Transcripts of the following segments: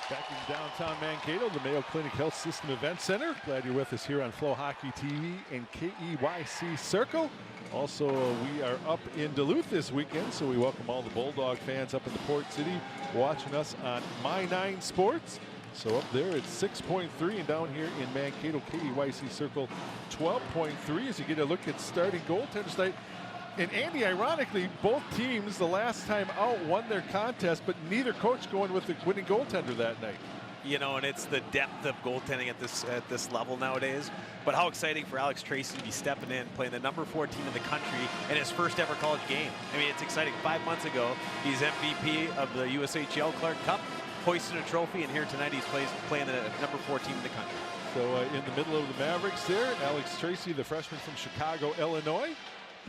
Back in downtown Mankato, the Mayo Clinic Health System Event Center. Glad you're with us here on Flow Hockey TV and KEYC Circle. Also, we are up in Duluth this weekend, so we welcome all the Bulldog fans up in the Port City watching us on My 9 Sports. So up there it's 6.3, and down here in Mankato, KEYC Circle 12.3 as you get a look at starting goaltenders tonight. And Andy, ironically, both teams the last time out won their contest, but neither coach going with the winning goaltender that night. You know, and it's the depth of goaltending at this level nowadays. But how exciting for Alex Tracy to be stepping in, playing the #4 team in the country in his first ever college game. I mean, it's exciting. 5 months ago, he's MVP of the USHL Clark Cup, hoisted a trophy, and here tonight he's playing the #4 team in the country. So in the middle of the Mavericks there, Alex Tracy, the freshman from Chicago, Illinois.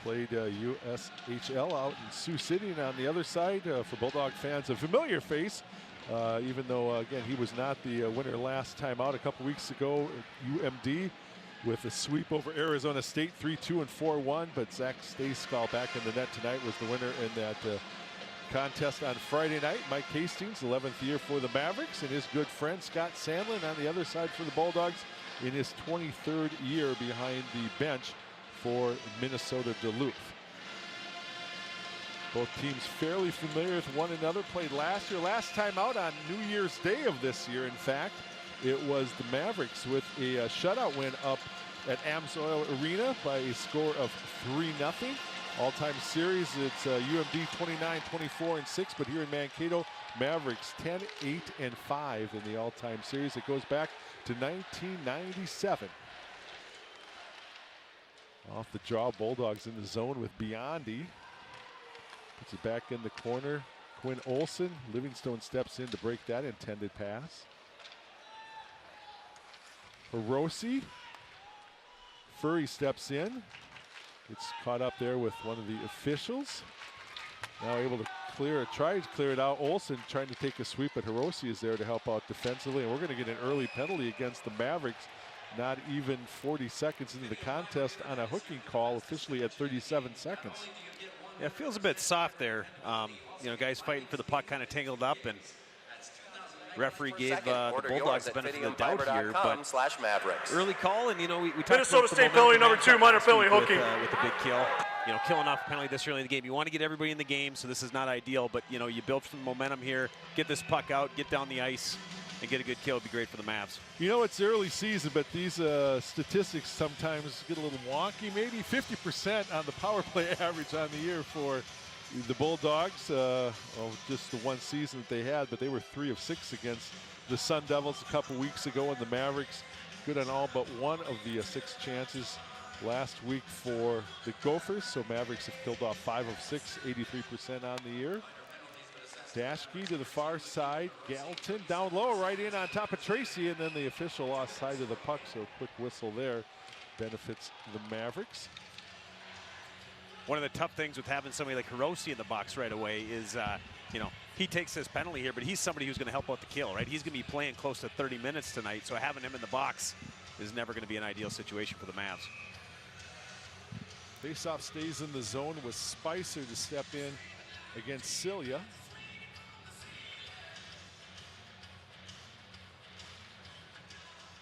Played USHL out in Sioux City, and on the other side, for Bulldog fans, a familiar face, even though, again, he was not the winner last time out a couple weeks ago at UMD with a sweep over Arizona State, 3-2 and 4-1, but Zach Stayskal back in the net tonight was the winner in that contest on Friday night. Mike Hastings, 11th year for the Mavericks, and his good friend Scott Sandlin on the other side for the Bulldogs in his 23rd year behind the bench for Minnesota Duluth. Both teams fairly familiar with one another, played last year. Last time out on New Year's Day of this year, in fact, it was the Mavericks with a shutout win up at AMSOIL Arena by a score of 3-0. All-time series, it's UMD 29, 24, and 6, but here in Mankato, Mavericks 10, 8, and 5 in the all-time series. It goes back to 1997. Off the draw, Bulldogs in the zone with Biondi. Puts it back in the corner. Quinn Olson. Livingstone steps in to break that intended pass. Hirose. Furry steps in. Gets caught up there with one of the officials. Now able to clear it, tries to clear it out. Olson trying to take a sweep, but Hirose is there to help out defensively. And we're going to get an early penalty against the Mavericks. Not even 40 seconds into the contest on a hooking call, officially at 37 seconds. Yeah, it feels a bit soft there. You know, guys fighting for the puck kind of tangled up, and referee gave the Bulldogs the benefit of the doubt here. But early call, and you know, we talked Minnesota about State penalty number 2, minor penalty hooking. With the big kill. You know, killing off a penalty this early in the game. You want to get everybody in the game, so this is not ideal, but you know, you build some momentum here, get this puck out, get down the ice, and get a good kill. Would be great for the Mavs. You know, it's early season, but these statistics sometimes get a little wonky. Maybe 50% on the power play average on the year for the Bulldogs. Just the one season that they had, but they were 3 of 6 against the Sun Devils a couple weeks ago, and the Mavericks good on all but one of the 6 chances last week for the Gophers. So Mavericks have killed off 5 of 6, 83% on the year. Dashke to the far side. Gallatin down low, right in on top of Tracy, and then the official lost side of the puck, so quick whistle there benefits the Mavericks. One of the tough things with having somebody like Hirose in the box right away is, you know, he takes this penalty here, but he's somebody who's going to help out the kill, right? He's going to be playing close to 30 minutes tonight, so having him in the box is never going to be an ideal situation for the Mavs. Faceoff stays in the zone with Spicer to step in against Celia.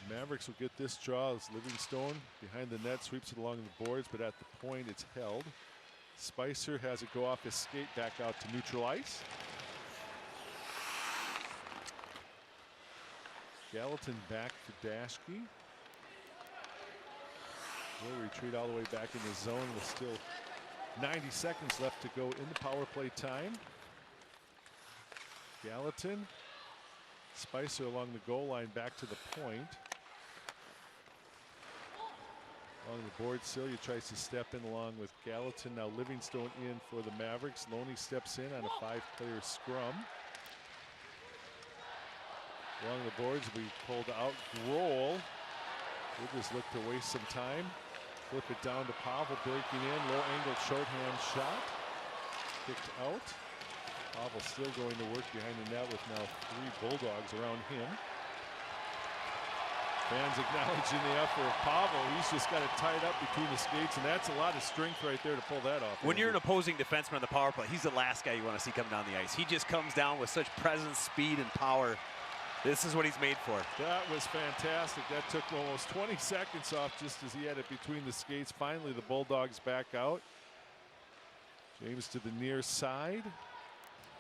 Mavericks will get this draw as Livingstone behind the net sweeps it along the boards, but at the point it's held. Spicer has it go off his skate back out to neutral ice. Gallatin back to Dashke. Will retreat all the way back in the zone with still 90 seconds left to go in the power play time. Gallatin, Spicer along the goal line back to the point. Along the board, Celia tries to step in along with Gallatin. Now Livingstone in for the Mavericks. Loney steps in on a 5-player scrum. Along the boards, we pulled out Grohl. We'll just look to waste some time. Flip it down to Pavel, breaking in. Low-angled shorthand shot. Kicked out. Pavel still going to work behind the net with now 3 Bulldogs around him. Fans acknowledging the effort of Pavel. He's just got it tied up between the skates, and that's a lot of strength right there to pull that off. When you're an opposing defenseman on the power play, he's the last guy you want to see come down the ice. He just comes down with such presence, speed, and power. This is what he's made for. That was fantastic. That took almost 20 seconds off just as he had it between the skates. Finally, the Bulldogs back out. James to the near side.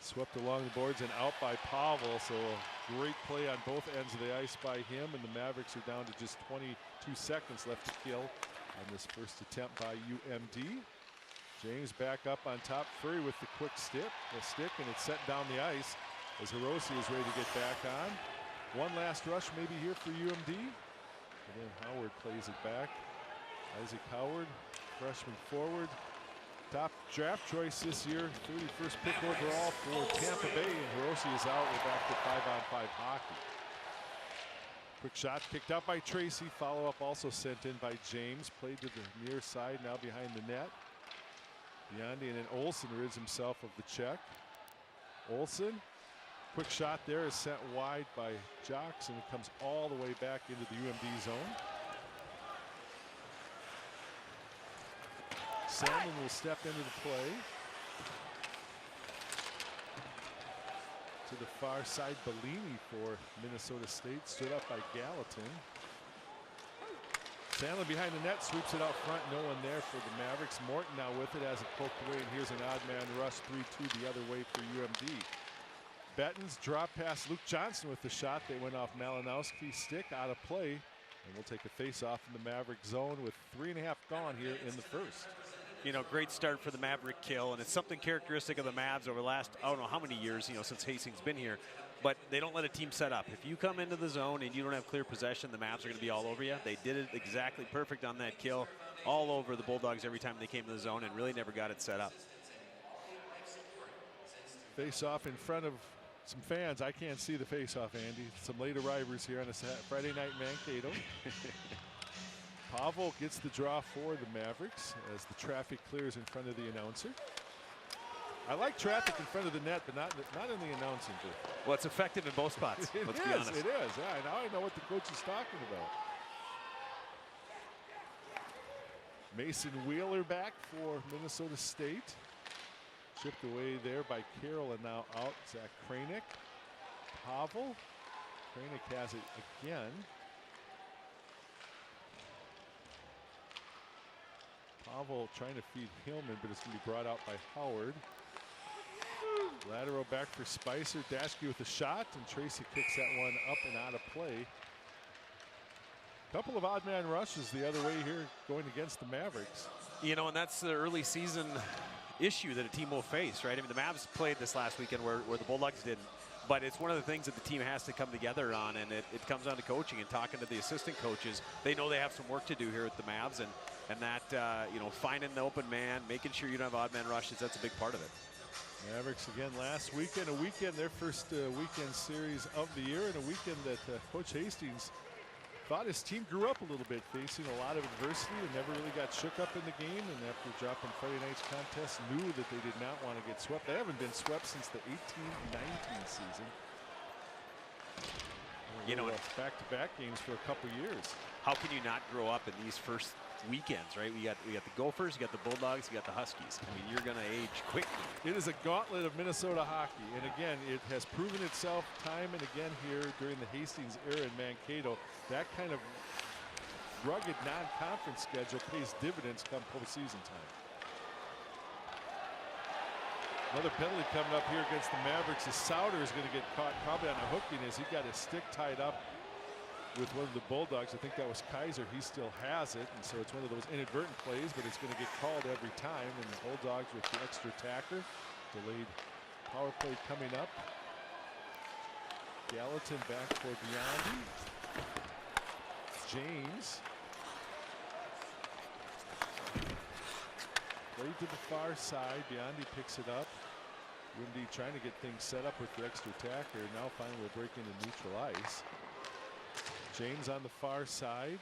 Swept along the boards and out by Pavel. So a great play on both ends of the ice by him. And the Mavericks are down to just 22 seconds left to kill on this first attempt by UMD. James back up on top. Furry with the quick stick, and it's set down the ice as Hiroshi is ready to get back on. One last rush maybe here for UMD. And then Howard plays it back. Isaac Howard, freshman forward. Top draft choice this year, 31st pick overall for Tampa Bay, and Hiroshi is out. We're back to 5-on-5 hockey. Quick shot kicked out by Tracy. Follow-up also sent in by James. Played to the near side, now behind the net. Biondi, and then Olsen rids himself of the check. Olsen, quick shot there is sent wide by Jocks, and it comes all the way back into the UMD zone. Salmon will step into the play. To the far side, Bellini for Minnesota State, stood up by Gallatin. Sandlin behind the net, sweeps it out front, no one there for the Mavericks. Morton now with it as it poked away, and here's an odd man rush, 3-2 the other way for UMD. Bettens drop past Luke Johnson with the shot. They went off Malinowski's stick, out of play, and we'll take a face-off in the Maverick zone with 3.5 gone here in the first. You know, great start for the Maverick kill, and it's something characteristic of the Mavs over the last, I don't know how many years, you know, since Hastings been here, but they don't let a team set up. If you come into the zone and you don't have clear possession, the Mavs are going to be all over you. They did it exactly perfect on that kill, all over the Bulldogs every time they came to the zone, and really never got it set up. Face off in front of some fans. I can't see the face off, Andy. Some late arrivers here on a Friday night in Mankato. Pavel gets the draw for the Mavericks as the traffic clears in front of the announcer. I like traffic in front of the net, but not in the announcing booth. Well, it's effective in both spots. Let's be honest. It is. Yeah, now I know what the coach is talking about. Mason Wheeler back for Minnesota State. Chipped away there by Carroll, and now out Zach Kranick. Pavel. Kranick has it again. Pavel trying to feed Hillman, but it's going to be brought out by Howard. Lateral back for Spicer. Dashke with a shot, and Tracy kicks that one up and out of play. Couple of odd man rushes the other way here going against the Mavericks. You know, and that's the early season issue that a team will face, right? I mean, the Mavs played this last weekend where the Bulldogs didn't. But it's one of the things that the team has to come together on, and it comes down to coaching and talking to the assistant coaches. They know they have some work to do here at the Mavs, and that, you know, finding the open man, making sure you don't have odd man rushes, that's a big part of it. Mavericks again last weekend, their first weekend series of the year, and a weekend that Coach Hastings thought his team grew up a little bit, facing a lot of adversity and never really got shook up in the game, and after dropping Friday night's contest, knew that they did not want to get swept. They haven't been swept since the 18-19 season. You know, back-to-back games for a couple years. How can you not grow up in these first weekends, right? We got the Gophers, you got the Bulldogs, you got the Huskies. I mean, you're going to age quickly. It is a gauntlet of Minnesota hockey, and again, it has proven itself time and again here during the Hastings era in Mankato. That kind of rugged non-conference schedule pays dividends come postseason time. Another penalty coming up here against the Mavericks as Souter is going to get caught probably on a hooking as he got his stick tied up with one of the Bulldogs. I think that was Kaiser. He still has it, and so it's one of those inadvertent plays, but it's going to get called every time. And the Bulldogs with the extra tacker. Delayed power play coming up. Gallatin back for Biondi. James. Played to the far side. Biondi picks it up. UMD trying to get things set up with the extra tacker. Now finally we'll break into neutral ice. James on the far side.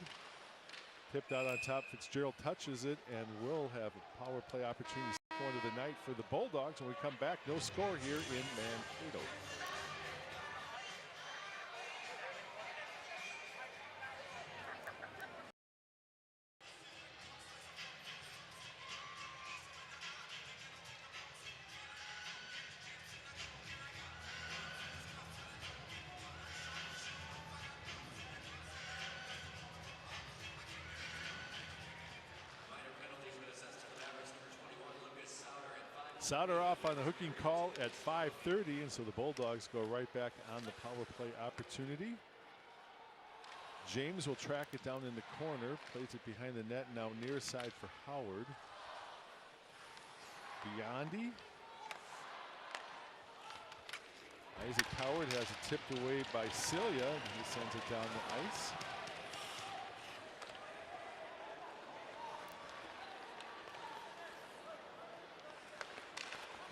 Tipped out on top. Fitzgerald touches it and will have a power play opportunity going to the night for the Bulldogs. When we come back, no score here in Mankato. Sauter off on the hooking call at 5:30, and so the Bulldogs go right back on the power play opportunity. James will track it down in the corner, plays it behind the net, now near side for Howard. Biondi. Isaac Howard has it tipped away by Celia, and he sends it down the ice.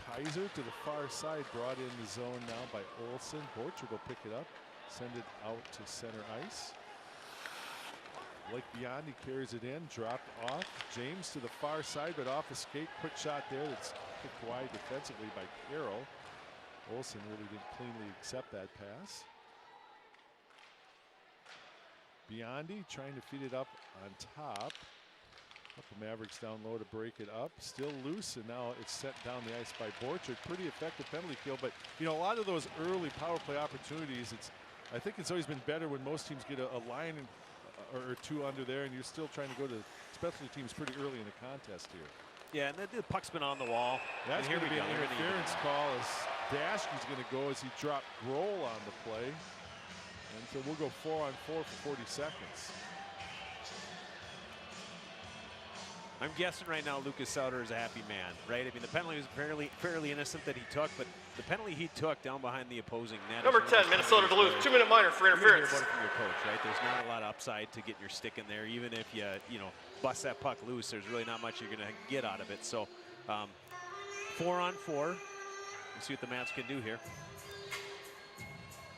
Kaiser to the far side, brought in the zone now by Olsen. Borchard will pick it up, send it out to center ice. Blake Biondi carries it in, dropped off. James to the far side, but off a skate. Quick shot there that's kicked wide defensively by Carroll. Olsen really didn't cleanly accept that pass. Biondi trying to feed it up on top. The Mavericks down low to break it up. Still loose, and now it's sent down the ice by Borchard. Pretty effective penalty kill, but you know, a lot of those early power play opportunities, I think it's always been better when most teams get a line or two under there, and you're still trying to go to specialty teams pretty early in the contest here. Yeah, and the puck's been on the wall. That's going to be an interference call as Dashke's going to go as he dropped Grohl on the play. And so we'll go 4-on-4 for 40 seconds. I'm guessing right now Lucas Sauter is a happy man, right? I mean, the penalty was fairly innocent that he took, but the penalty he took down behind the opposing net. Number 10, Minnesota Duluth, 2-minute minor for interference. You're from your coach, right? There's not a lot of upside to getting your stick in there. Even if you bust that puck loose, there's really not much you're going to get out of it. So 4-on-4. We'll see what the Mavs can do here.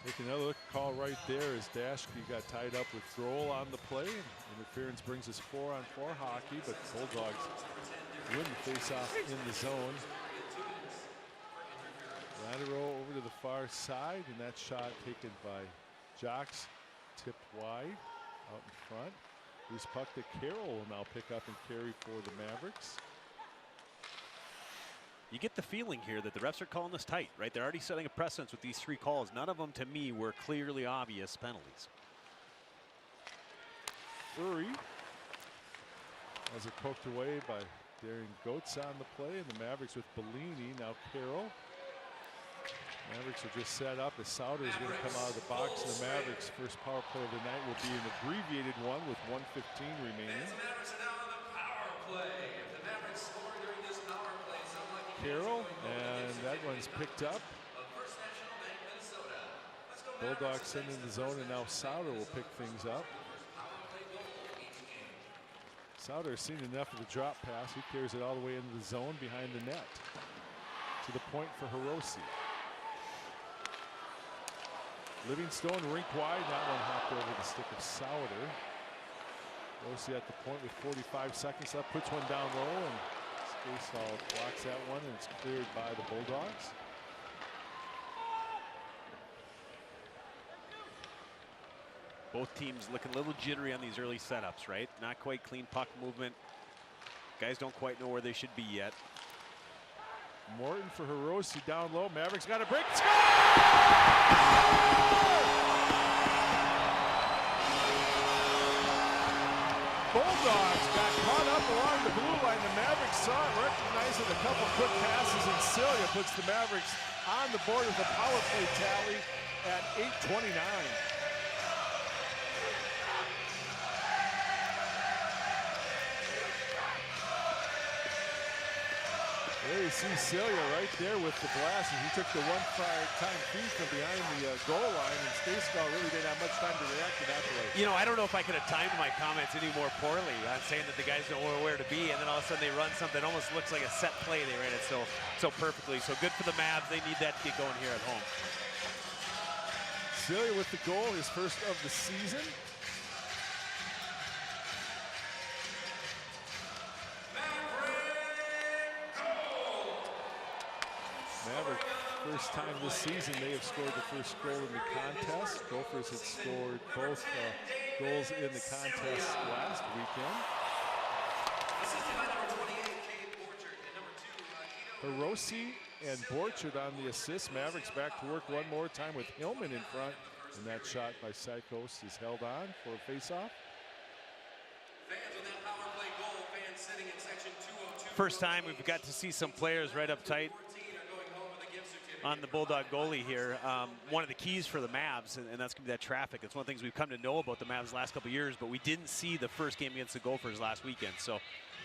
Take another look, call right there as Dashke got tied up with Grohl on the play. Interference brings us 4-on-4 hockey, but Bulldogs win the faceoff in the zone. Lateral over to the far side, and that shot taken by Jocks, tipped wide out in front. Loose puck that Carroll will now pick up and carry for the Mavericks. You get the feeling here that the refs are calling this tight, right? They're already setting a precedence with these 3 calls. None of them, to me, were clearly obvious penalties. Uri has it poked away by Darian Goetz on the play, and the Mavericks with Bellini, now Carroll. Mavericks will just set up as Sauter is going to come out of the box, and the Mavericks' first power play of the night will be an abbreviated one with 1:15 remaining. Carroll, and that one's picked up. Bulldogs send in the zone, and now Sauter will pick things up. Sauter has seen enough of the drop pass. He carries it all the way into the zone behind the net. To the point for Hirose. Livingstone rink wide. That one hopped over the stick of Sauter. Hirose at the point with 45 seconds left. Puts one down low, and Skasal blocks that one, and it's cleared by the Bulldogs. Both teams looking a little jittery on these early setups, right? Not quite clean puck movement. Guys don't quite know where they should be yet. Morton for Hirose down low. Mavericks got a break. Score! Bulldogs got caught up along the blue line. The Mavericks saw it, recognized it. A couple quick passes, and Celia puts the Mavericks on the board with a power play tally at 8:29. There you see Celia right there with the blast, and he took the one-time feed from behind the goal line, and Skasal really didn't have much time to react to that play. You know, I don't know if I could have timed my comments any more poorly on saying that the guys don't know where to be, and then all of a sudden they run something that almost looks like a set play. They ran it so perfectly. So good for the Mavs. They need that to get going here at home. Celia with the goal, his first of the season. Maverick, first time this season they have scored the first goal in the contest. Gophers had scored both goals in the contest last weekend. Hirose and Borchard on the assist. Mavericks back to work one more time with Hillman in front. And that shot by Sykos is held on for a faceoff. Fans with that power play goal, fans sitting in section 202 First time we've got to see some players right up tight on the Bulldog goalie here. One of the keys for the Mavs, and that's going to be that traffic. It's one of the things we've come to know about the Mavs the last couple of years, but we didn't see the first game against the Gophers last weekend. So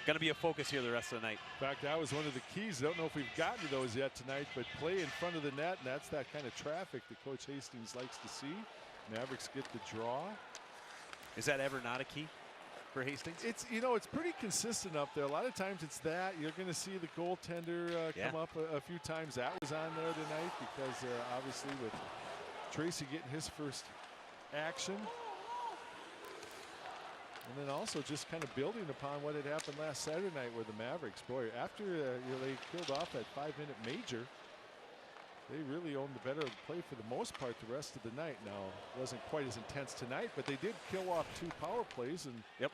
going to be a focus here the rest of the night. In fact, that was one of the keys. I don't know if we've gotten to those yet tonight, but play in front of the net, and that's that kind of traffic that Coach Hastings likes to see. Mavericks get the draw. Is that ever not a key for Hastings? It's, you know, it's pretty consistent up there. A lot of times it's that. You're going to see the goaltender come up a few times. That was on there tonight because obviously with Tracy getting his first action. And then also just kind of building upon what had happened last Saturday night where the Mavericks, boy, after they killed off that 5-minute major, they really owned the better play for the most part the rest of the night. Now, it wasn't quite as intense tonight, but they did kill off 2 power plays. And,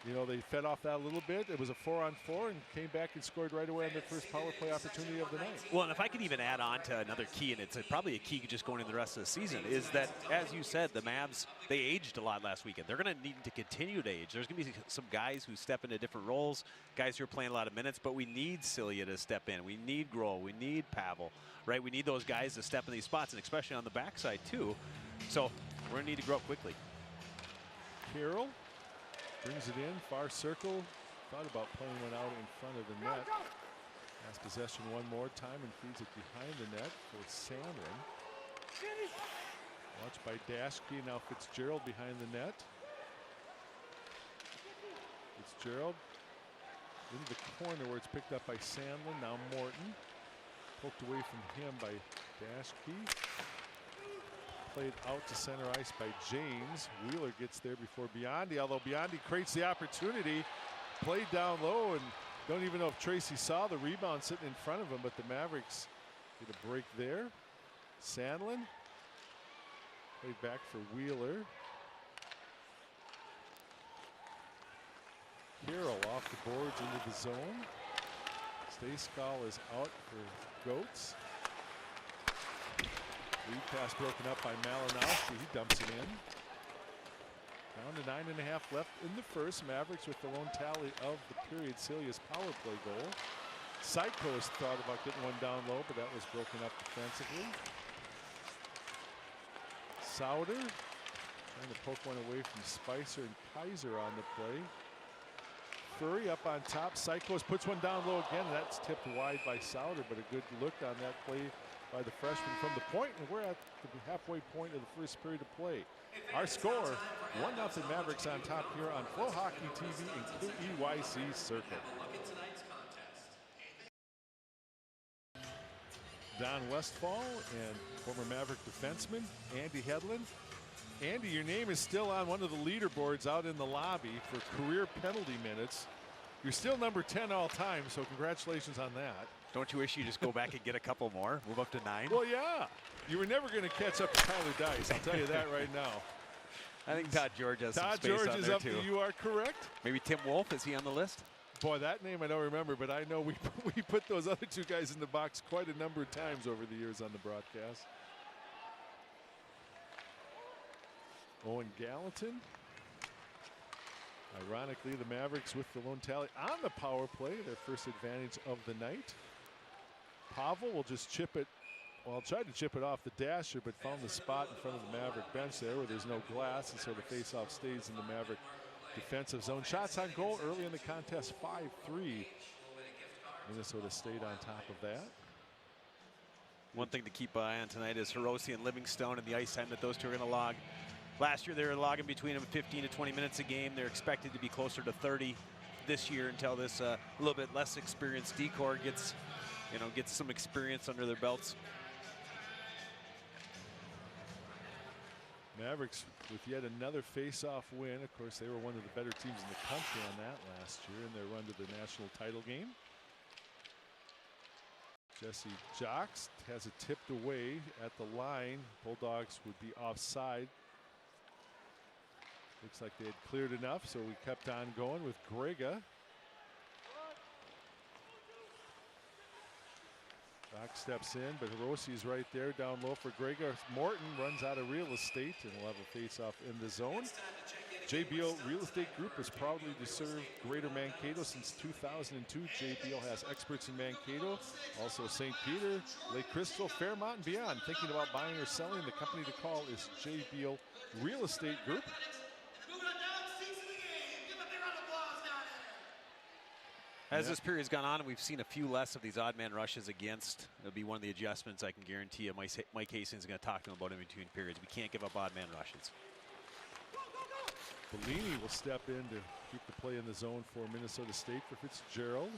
you know, they fed off that a little bit. It was a 4-on-4 and came back and scored right away on their first power play opportunity of the night. Well, and if I could even add on to another key, and it's probably a key just going in the rest of the season, is that, as you said, the Mavs, they aged a lot last weekend. They're going to need to continue to age. There's going to be some guys who step into different roles, guys who are playing a lot of minutes, but we need Celia to step in. We need Grohl. We need Pavel, right? We need those guys to step in these spots, and especially on the backside, too. So we're going to need to grow up quickly. Carroll brings it in, far circle. Thought about playing one out in front of the net. Has possession one more time and feeds it behind the net for Sandlin. Watched by Dashke, now Fitzgerald behind the net. Fitzgerald into the corner where it's picked up by Sandlin. Now Morton. Poked away from him by Dashke. Played out to center ice by James. Wheeler gets there before Biondi, although Biondi creates the opportunity. Played down low, and don't even know if Tracy saw the rebound sitting in front of him, but the Mavericks get a break there. Sandlin played back for Wheeler. Carroll off the boards into the zone. Stayskal is out for Goats. Lead pass broken up by Malinowski. He dumps it in. Down to 9.5 left in the first. Mavericks with their own tally of the period. Celia's power play goal. Psychos thought about getting one down low, but that was broken up defensively. Sauter trying to poke one away from Spicer and Kaiser on the play. Furry up on top. Psychos puts one down low again. That's tipped wide by Sauter, but a good look on that play by the freshman from the point, and we're at the halfway point of the first period of play. Our score, 1-0 Mavericks on top here on Flow Hockey TV and KEYC Circle. Don Westfall and former Maverick defenseman Andy Hedlund. Andy, your name is still on one of the leaderboards out in the lobby for career penalty minutes. You're still number 10 all time, so congratulations on that. Don't you wish you just go back and get a couple more, move up to 9? Well, yeah. You were never going to catch up to Tyler Dice, I'll tell you that right now. I think Todd George has some space Todd on George is there up too. You are correct. Maybe Tim Wolf, is he on the list? Boy, that name I don't remember, but I know we put those other 2 guys in the box quite a number of times over the years on the broadcast. Owen Gallatin. Ironically, the Mavericks with the lone tally on the power play, their first advantage of the night. Pavel will just chip it. Well, tried to chip it off the dasher, but found the spot in front of the Maverick bench there where there's no glass, and so the faceoff stays in the Maverick defensive zone. Shots on goal early in the contest, 5-3. Minnesota stayed on top of that. One thing to keep an eye on tonight is Hirose and Livingstone and the ice time that those 2 are going to log. Last year they were logging between them 15 to 20 minutes a game. They're expected to be closer to 30 this year until this a little bit less experienced decor gets some experience under their belts. Mavericks with yet another face-off win. Of course, they were one of the better teams in the country on that last year in their run to the national title game. Jesse Jocks has it tipped away at the line. Bulldogs would be offside. Looks like they had cleared enough, so we kept on going with Grega. Doc steps in, but Hirosi's right there down low for Grega. Morton runs out of real estate and will have a face-off in the zone. JBL Real Estate Group has proudly served Greater Mankato since 2002. JBL has experts in Mankato, also St. Peter, Lake Crystal, Fairmont, and beyond. Thinking about buying or selling, the company to call is JBL Real Estate Group. As this period's gone on, we've seen a few less of these odd man rushes against. It'll be one of the adjustments I can guarantee you. Mike Hastings is going to talk to him about in between periods. We can't give up odd man rushes. Bellini will step in to keep the play in the zone for Minnesota State for Fitzgerald.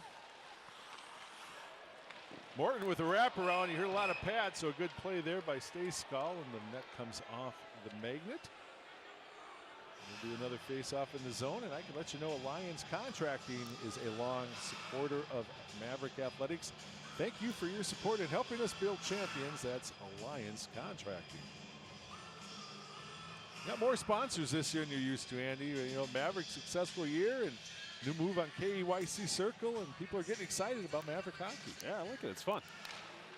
Morton with a wraparound. You hear a lot of pads, so a good play there by Stayskull, and the net comes off the magnet. We'll do another face-off in the zone, and I can let you know Alliance Contracting is a long supporter of Maverick Athletics. Thank you for your support in helping us build champions. That's Alliance Contracting. Got more sponsors this year than you're used to, Andy. You know, Maverick successful year and new move on KEYC Circle, and people are getting excited about Maverick hockey. Yeah, I like it. It's fun.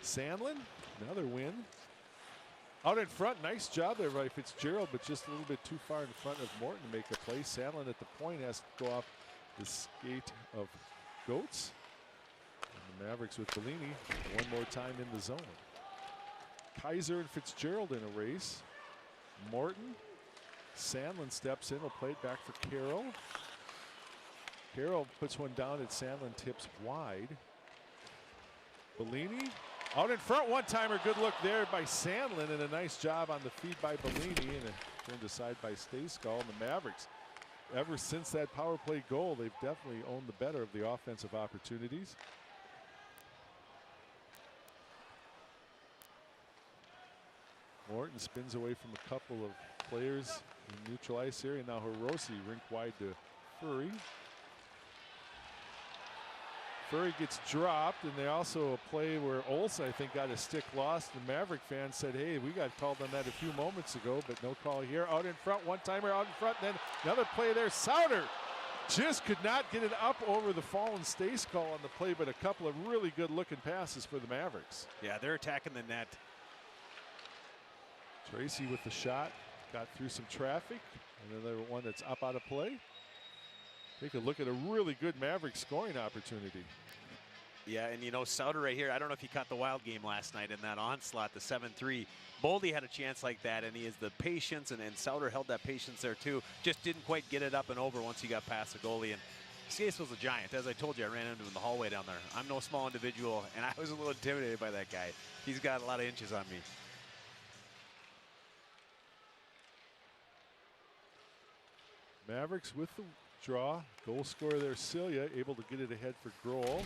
Sandlin, another win. Out in front, nice job there by Fitzgerald, but just a little bit too far in front of Morton to make a play. Sandlin at the point has to go off the skate of Goetz. And the Mavericks with Bellini one more time in the zone. Kaiser and Fitzgerald in a race. Morton, Sandlin steps in, will play it back for Carroll. Carroll puts one down and Sandlin tips wide. Bellini out in front, one-timer, good look there by Sandlin, and a nice job on the feed by Bellini, and turned aside by Stayskull. And the Mavericks, ever since that power play goal, they've definitely owned the better of the offensive opportunities. Morton spins away from a couple of players in neutral ice area. Now Hiroshi rink wide to Furry. Furry gets dropped, and they also a play where Olsen, I think, got a stick lost. The Maverick fans said, hey, we got called on that a few moments ago, but no call here. Out in front, one-timer out in front, and then another play there. Sauter just could not get it up over the fallen Stayskull on the play, but a couple of really good-looking passes for the Mavericks. Yeah, they're attacking the net. Tracy with the shot, got through some traffic, and another one that's up out of play. Take a look at a really good Maverick scoring opportunity. Yeah, and you know, Sauter right here, I don't know if he caught the wild game last night in that onslaught, the 7-3. Boldy had a chance like that, and he has the patience, and Sauter held that patience there too. Just didn't quite get it up and over once he got past the goalie. And Skace was a giant. As I told you, I ran into him in the hallway down there. I'm no small individual, and I was a little intimidated by that guy. He's got a lot of inches on me. Mavericks with the draw. Goal scorer there, Celia, able to get it ahead for Grohl.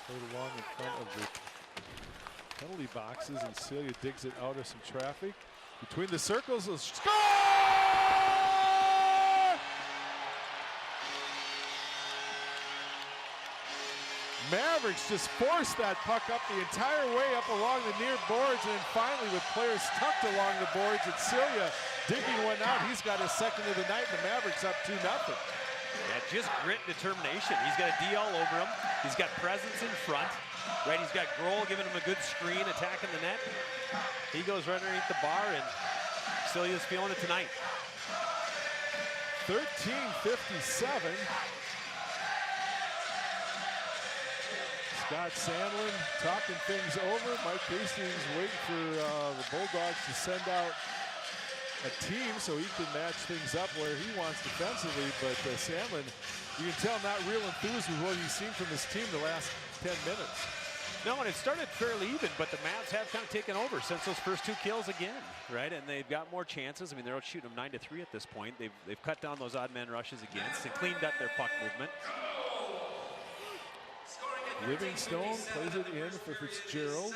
Played along in front of the penalty boxes, and Celia digs it out of some traffic. Between the circles, a score! Mavericks just forced that puck up the entire way up along the near boards, and then finally with players tucked along the boards, it's Celia digging one out. He's got his second of the night, and the Mavericks up 2-0. Yeah, just grit and determination. He's got a D all over him. He's got presence in front, right? He's got Grohl giving him a good screen, attacking the net. He goes right underneath the bar, and Celia's feeling it tonight. 13:57. Scott Sandlin talking things over. Mike Hastings waiting for the Bulldogs to send out a team so he can match things up where he wants defensively. But Sandlin, you can tell, not real enthused with what he's seen from his team the last 10 minutes. No, and it started fairly even, but the Mavs have kind of taken over since those first two kills again, right? And they've got more chances. I mean, they're out shooting them 9-3 at this point. They've cut down those odd man rushes against and cleaned up their puck movement. Livingstone plays it in for Fitzgerald.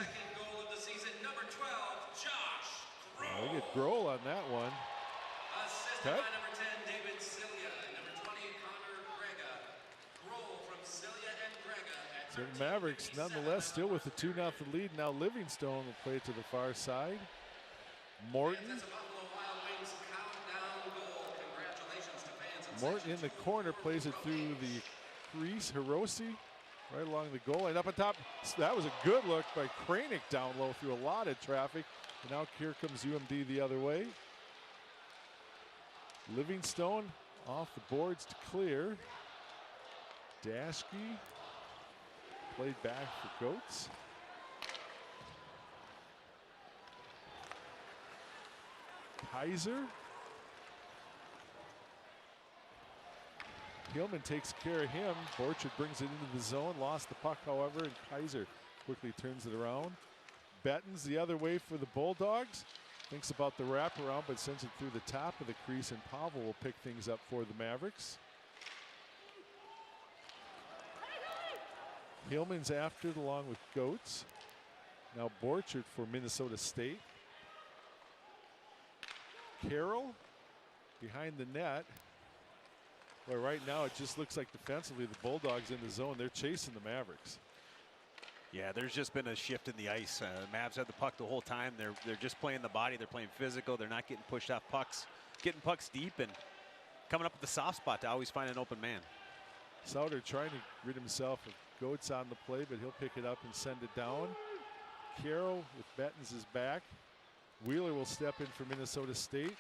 Look at Grohl on that one. Cut. So the Mavericks, nonetheless, still with the 2-0 lead. Now Livingstone will play it to the far side. Morton. Morton in the corner plays it through the crease. Hiroshi right along the goal, and up on top. That was a good look by Kranick down low through a lot of traffic. And now here comes UMD the other way. Livingstone off the boards to clear. Daschke played back for Goats. Kaiser. Hillman takes care of him. Borchard brings it into the zone. Lost the puck, however, and Kaiser quickly turns it around. Bettens the other way for the Bulldogs. Thinks about the wraparound, but sends it through the top of the crease, and Pavel will pick things up for the Mavericks. Hillman's after it along with Goats. Now Borchard for Minnesota State. Carroll behind the net. Well, right now it just looks like defensively the Bulldogs in the zone. They're chasing the Mavericks. Yeah, there's just been a shift in the ice. Mavs had the puck the whole time. They're just playing the body. They're playing physical. They're not getting pushed off pucks, getting pucks deep and coming up with the soft spot to always find an open man. Sauter trying to rid himself of Goats on the play, but he'll pick it up and send it down. Carroll with Bettens is back. Wheeler will step in for Minnesota State.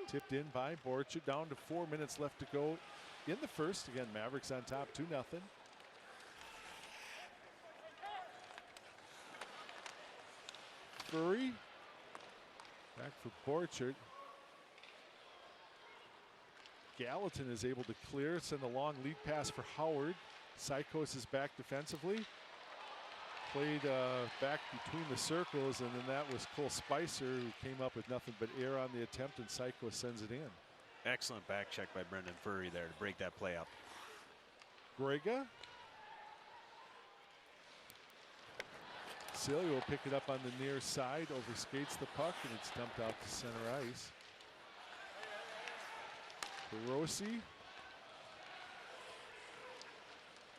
Tipped in by Borchard. Down to 4 minutes left to go in the first. Again, Mavericks on top 2-0. Furry back for Borchard. Gallatin is able to clear, send a long lead pass for Howard. Sykos is back defensively. Played back between the circles, and then that was Cole Spicer who came up with nothing but air on the attempt, and Sykos sends it in. Excellent back check by Brendan Furry there to break that play up. Grega. Celia will pick it up on the near side, overskates the puck, and it's dumped out to center ice. Rossi.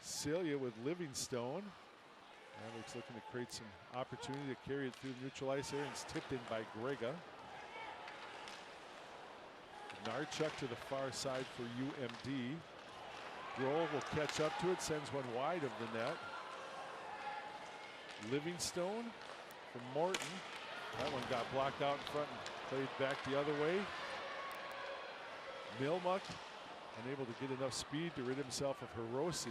Celia with Livingstone. Mavericks looking to create some opportunity to carry it through the neutral ice area, and it's tipped in by Grega. Narchuk to the far side for UMD. Grohl will catch up to it, sends one wide of the net. Livingstone from Morton. That one got blocked out in front and played back the other way. Milmuck unable to get enough speed to rid himself of Hirose.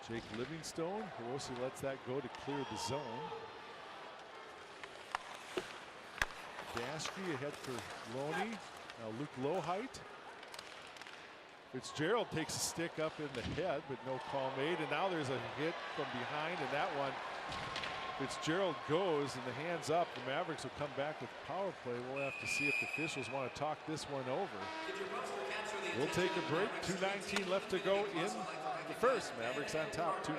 Jake Livingstone. Hirose lets that go to clear the zone. Daschke ahead for Loney. Now Luke Lohheit. Fitzgerald takes a stick up in the head, but no call made. And now there's a hit from behind, and that one, Fitzgerald goes and the hands up. The Mavericks will come back with power play. We'll have to see if the officials want to talk this one over. We'll take a break. 2:19 left to go in the first. Mavericks on top, 2-0.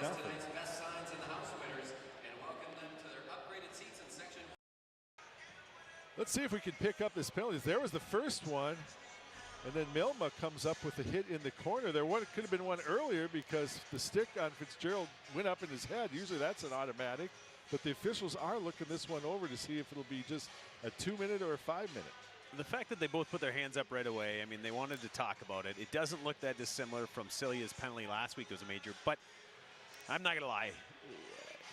Let's see if we can pick up this penalty. There was the first one, and then Milma comes up with a hit in the corner. There could have been one earlier because the stick on Fitzgerald went up in his head. Usually that's an automatic, but the officials are looking this one over to see if it'll be just a 2-minute or a 5-minute. The fact that they both put their hands up right away, I mean, they wanted to talk about it. It doesn't look that dissimilar from Celia's penalty last week. It was a major, but I'm not going to lie.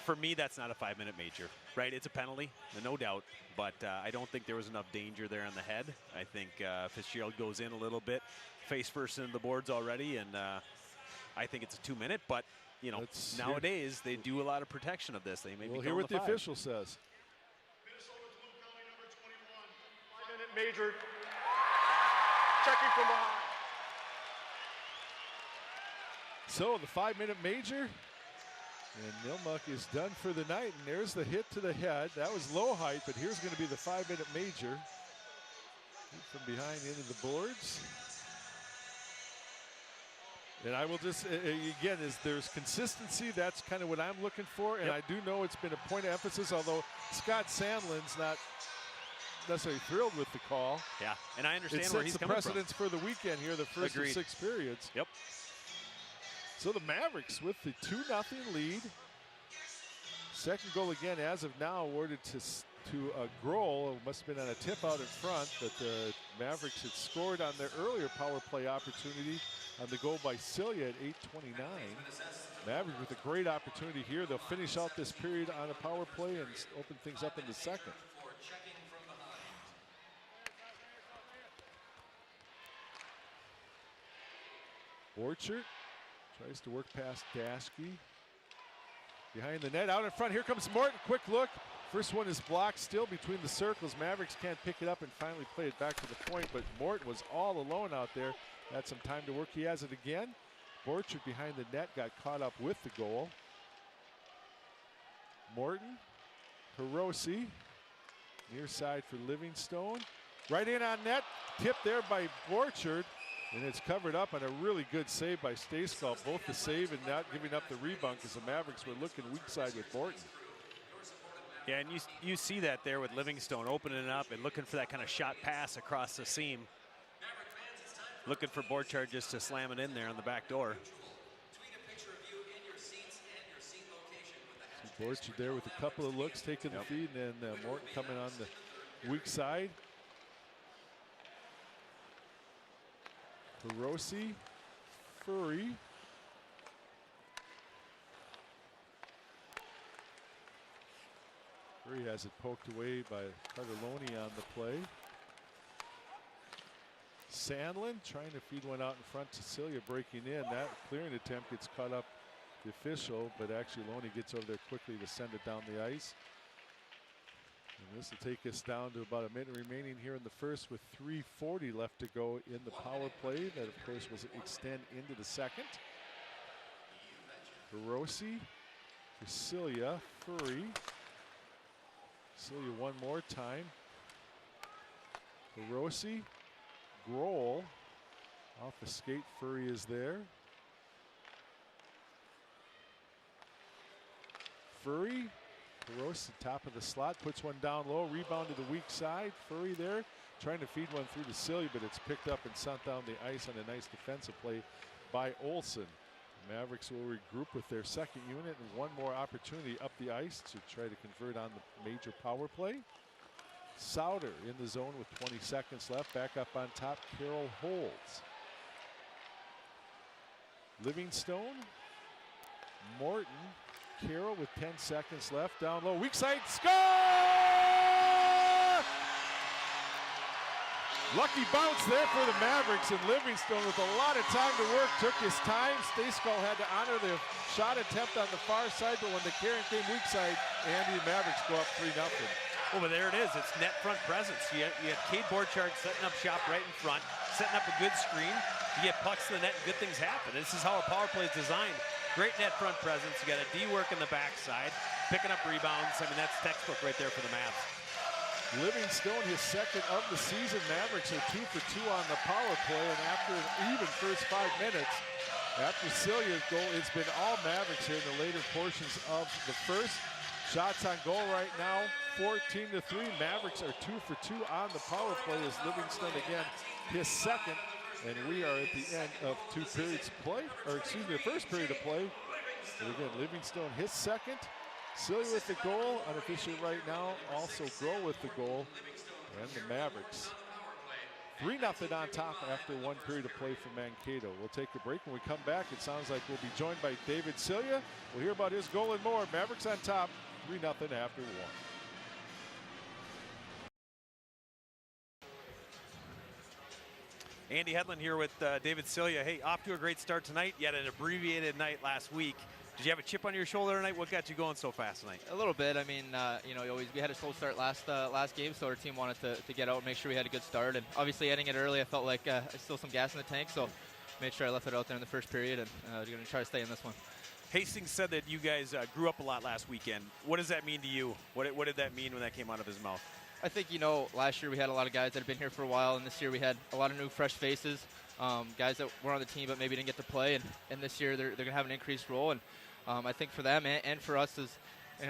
For me, that's not a 5-minute major, right? It's a penalty, no doubt, but I don't think there was enough danger there on the head. I think Fitzgerald goes in a little bit, face first into the boards already, and I think it's a 2-minute, but, you know, nowadays they do a lot of protection of this. They may we'll hear what the official says. Major, checking from behind. So the 5-minute major, and Milmuck is done for the night, and there's the hit to the head. That was Lohheit, but here's going to be the 5-minute major. Hit from behind into the boards. And I will just, again, there's consistency. That's kind of what I'm looking for, and I do know it's been a point of emphasis, although Scott Sandlin's not necessarily thrilled with the call. Yeah, and I understand where he's coming from. It sets the precedence for the weekend here, the first of 6 periods. Yep. So the Mavericks with the 2-0 lead. Second goal again, as of now, awarded to Grohl. It must have been on a tip out in front, but the Mavericks had scored on their earlier power play opportunity on the goal by Celia at 8:29. Mavericks with a great opportunity here. They'll finish out this period on a power play and open things up in the second. Orchard tries to work past Daschke. Behind the net, out in front, here comes Morton, quick look. First one is blocked, still between the circles. Mavericks can't pick it up and finally play it back to the point, but Morton was all alone out there. Had some time to work, he has it again. Orchard behind the net got caught up with the goal. Morton, Hiroshi, near side for Livingstone. Right in on net, tipped there by Orchard, and it's covered up on a really good save by Stejskal. Both the save and not giving up the rebound because the Mavericks were looking weak side with Morton. Yeah, and you see that there with Livingstone opening it up and looking for that kind of shot pass across the seam. Looking for Borchardt just to slam it in there on the back door. Borchardt there with a couple of looks, taking the feed, and then Morton coming on the weak side. Hiroshi, Furry. Furry has it poked away by Cardeloni on the play. Sandlin trying to feed one out in front. Cecilia breaking in. That clearing attempt gets caught up the official, but actually Loney gets over there quickly to send it down the ice. And this will take us down to about a minute remaining here in the first with 3:40 left to go in the power play. That, of course, will extend into the second. Hiroshi, Cecilia, Furry. Cecilia one more time. Hiroshi, Grohl. Off the skate, Furry is there. Furry, Hiroshi, top of the slot, puts one down low, rebound to the weak side. Furry there, trying to feed one through to Celia, but it's picked up and sent down the ice on a nice defensive play by Olsen. The Mavericks will regroup with their second unit and one more opportunity up the ice to try to convert on the major power play. Souter in the zone with 20 seconds left. Back up on top, Carroll holds. Livingstone, Morton, Carroll with 10 seconds left. Down low, weak side, score! Lucky bounce there for the Mavericks, and Livingstone with a lot of time to work took his time. Stejskal had to honor the shot attempt on the far side, but when the carry came weak side, Andy and Mavericks go up 3-0. Well, but there it is. It's net front presence. You have Cade Borchardt setting up shop right in front, setting up a good screen. You get pucks to the net and good things happen. This is how a power play is designed. Great net front presence. You got a D work in the backside, picking up rebounds. I mean, that's textbook right there for the Mavs. Livingstone, his second of the season. Mavericks are 2 for 2 on the power play, and after an even first 5 minutes, after Celia's goal, it's been all Mavericks here in the later portions of the first. Shots on goal right now, 14-3. Mavericks are 2 for 2 on the power play as Livingstone again his second. And we are at the end of 2 periods of play, or excuse me, the first period of play. And again, Livingstone his second. Celia with the goal, unofficial right now. Also Grohl with the goal. And the Mavericks 3-0 on top after 1 period of play from Mankato. We'll take a break. When we come back, it sounds like we'll be joined by David Celia. We'll hear about his goal and more. Mavericks on top, 3-0 after 1. Andy Hedlund here with David Celia. Hey, off to a great start tonight. You had an abbreviated night last week. Did you have a chip on your shoulder tonight? What got you going so fast tonight? A little bit. I mean, we had a slow start last game, so our team wanted to get out and make sure we had a good start. And obviously, ending it early, I felt like still some gas in the tank, so made sure I left it out there in the first period, and we're going to try to stay in this one. Hastings said that you guys grew up a lot last weekend. What does that mean to you? What did that mean when that came out of his mouth? I think, last year we had a lot of guys that have been here for a while, and this year we had a lot of new, fresh faces, guys that were on the team but maybe didn't get to play, and this year they're going to have an increased role. And I think for them and for us as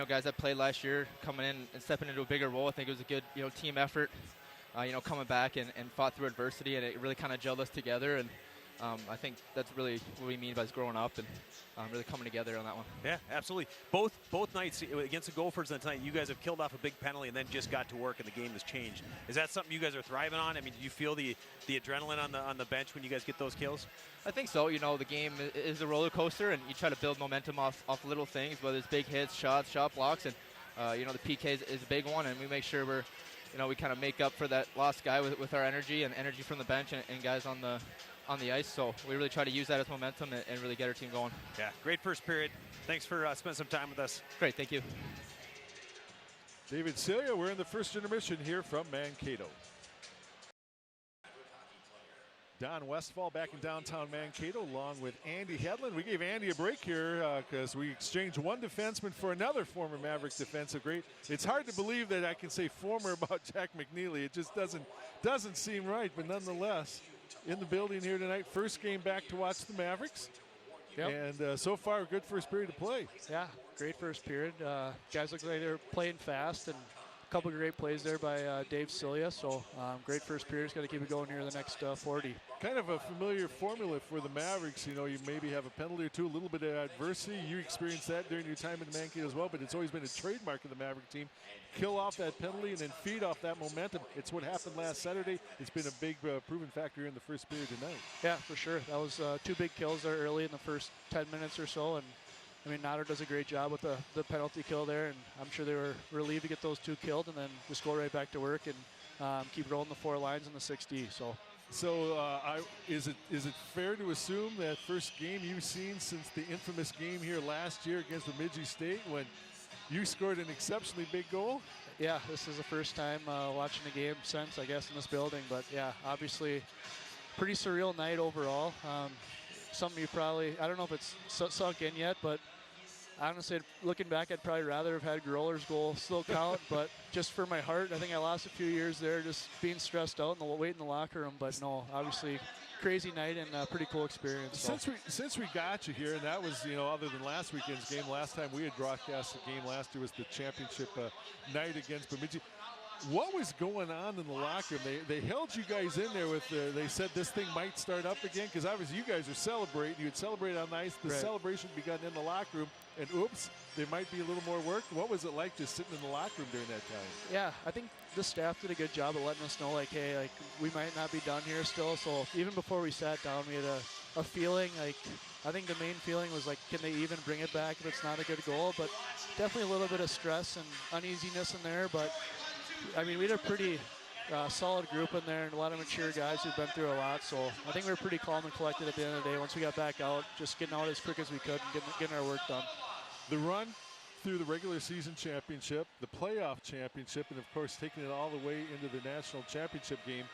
guys that played last year coming in and stepping into a bigger role, I think it was a good team effort, coming back and fought through adversity, and it really kind of gelled us together. And I think that's really what we mean by growing up and really coming together on that one. Yeah, absolutely. Both nights against the Gophers and tonight, you guys have killed off a big penalty and then just got to work and the game has changed. Is that something you guys are thriving on? I mean, do you feel the adrenaline on the bench when you guys get those kills? I think so. The game is a roller coaster, and you try to build momentum off little things, whether it's big hits, shots, shot blocks, and the PK is a big one, and we make sure we kind of make up for that lost guy with our energy and energy from the bench and guys on the on the ice. So we really try to use that as momentum and really get our team going. Yeah, great first period. Thanks for spending some time with us. Great, thank you. David Celia, we're in the first intermission here from Mankato. Don Westfall back in downtown Mankato along with Andy Hedlund. We gave Andy a break here because we exchanged one defenseman for another former Maverick defensive great. It's hard to believe that I can say former about Jack McNeely. It just doesn't seem right, but nonetheless, in the building here tonight, first game back to watch the Mavericks. Yep. And so far, a good first period to play. Yeah, great first period. Guys look like they're playing fast, and a couple of great plays there by Dave Cilia. So great first period. Got to keep it going here the next 40. Kind of a familiar formula for the Mavericks. You know, you maybe have a penalty or two, a little bit of adversity. You experienced that during your time in Mankato as well, but it's always been a trademark of the Maverick team. Kill off that penalty and then feed off that momentum. It's what happened last Saturday. It's been a big proven factor here in the first period tonight. Yeah, for sure. That was 2 big kills there early in the first 10 minutes or so, and I mean, Notter does a great job with the penalty kill there, and I'm sure they were relieved to get those 2 killed and then just go right back to work and keep rolling the 4 lines in the 6D. So is it fair to assume that first game you've seen since the infamous game here last year against Bemidji State when you scored an exceptionally big goal? Yeah, this is the first time watching the game since, I guess, in this building. But yeah, obviously, pretty surreal night overall. Something you probably, I don't know if it's sunk in yet, but honestly, looking back, I'd probably rather have had Groller's goal still count, but just for my heart, I think I lost a few years there just being stressed out and waiting in the locker room. But no, obviously, crazy night and a pretty cool experience. Since we got you here, and that was, you know, other than last weekend's game, last time we had broadcast the game last year was the championship night against Bemidji. What was going on in the locker room? They held you guys in there with they said this thing might start up again because obviously you guys are celebrating. You had celebrated on the ice. The celebration begun in the locker room, and oops, there might be a little more work. What was it like just sitting in the locker room during that time? Yeah, I think the staff did a good job of letting us know, like, hey, like we might not be done here still. So even before we sat down, we had a feeling like, I think the main feeling was like, can they even bring it back if it's not a good goal? But definitely a little bit of stress and uneasiness in there, but I mean, we had a pretty solid group in there and a lot of mature guys who've been through a lot. So I think we were pretty calm and collected at the end of the day once we got back out, just getting out as quick as we could and getting our work done. The run through the regular season championship, the playoff championship, and of course taking it all the way into the national championship game.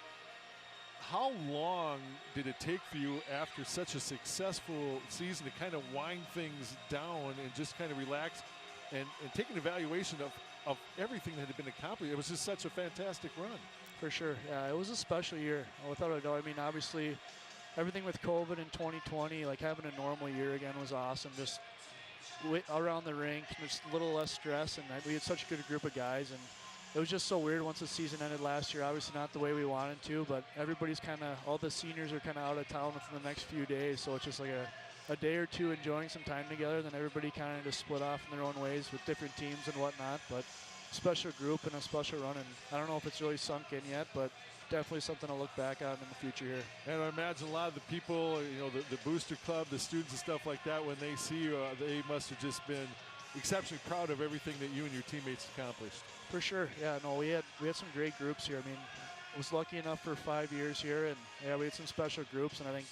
How long did it take for you after such a successful season to kind of wind things down and just kind of relax and take an evaluation of everything that had been accomplished? It was just such a fantastic run. For sure. Yeah, it was a special year, without a doubt. I mean, obviously, everything with COVID in 2020, like having a normal year again was awesome. Just around the rink, just a little less stress, and we had such a good group of guys. And it was just so weird once the season ended last year. Obviously not the way we wanted to, but everybody's kind of, all the seniors are kind of out of town within the next few days. So it's just like a day or two enjoying some time together, then everybody kind of just split off in their own ways with different teams and whatnot. But special group and a special run, and I don't know if it's really sunk in yet, but definitely something to look back on in the future here. And I imagine a lot of the people, you know, the booster club, the students and stuff like that, when they see you, they must have just been exceptionally proud of everything that you and your teammates accomplished. For sure. Yeah, no, we had some great groups here. I mean, I was lucky enough for 5 years here, and yeah, we had some special groups, and I think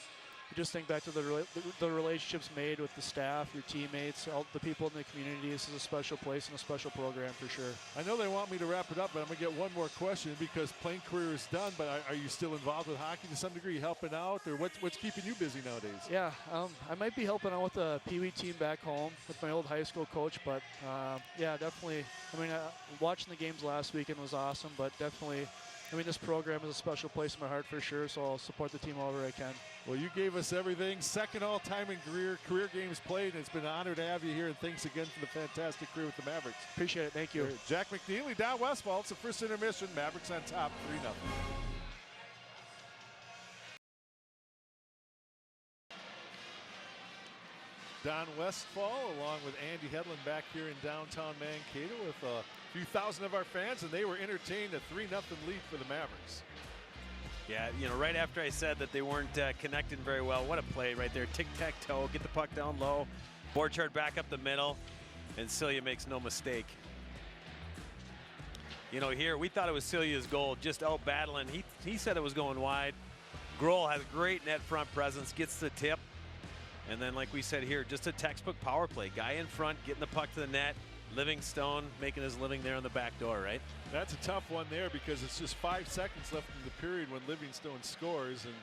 you just think back to the relationships made with the staff, your teammates, all the people in the community. This is a special place and a special program for sure. I know they want me to wrap it up, but I'm going to get one more question because playing career is done, but are you still involved with hockey to some degree, helping out, or what's keeping you busy nowadays? Yeah, I might be helping out with the Pee Wee team back home with my old high school coach, but yeah, definitely. I mean, watching the games last weekend was awesome, but definitely, I mean, this program is a special place in my heart for sure, so I'll support the team however I can. Well, you gave us everything. Second all-time in career games played, and it's been an honor to have you here, and thanks again for the fantastic career with the Mavericks. Appreciate it. Thank you. Jack McNeely, Don Westfall. It's the first intermission. Mavericks on top, 3-0. Don Westfall along with Andy Hedlund back here in downtown Mankato with a few thousand of our fans, and they were entertained. A 3-0 lead for the Mavericks. Yeah, you know, right after I said that they weren't connecting very well, what a play right there. Tic-tac-toe, get the puck down low, board chart back up the middle, and Cilia makes no mistake. You know, here, we thought it was Cilia's goal, just out battling. He said it was going wide. Grohl has great net front presence, gets the tip. And then, like we said here, just a textbook power play. Guy in front, getting the puck to the net. Livingstone making his living there on the back door, right? That's a tough one there because it's just 5 seconds left in the period when Livingstone scores. And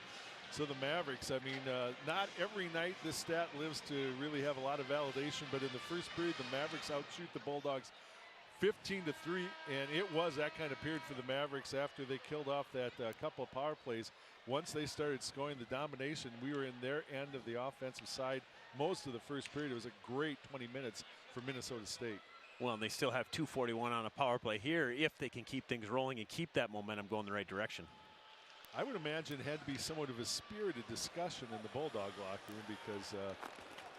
so the Mavericks, I mean, not every night this stat lives to really have a lot of validation, but in the first period, the Mavericks outshoot the Bulldogs 15-3, and it was that kind of period for the Mavericks after they killed off that couple of power plays. Once they started scoring the domination, we were in their end of the offensive side most of the first period. It was a great 20 minutes for Minnesota State. Well, and they still have 2:41 on a power play here if they can keep things rolling and keep that momentum going the right direction. I would imagine it had to be somewhat of a spirited discussion in the Bulldog locker room because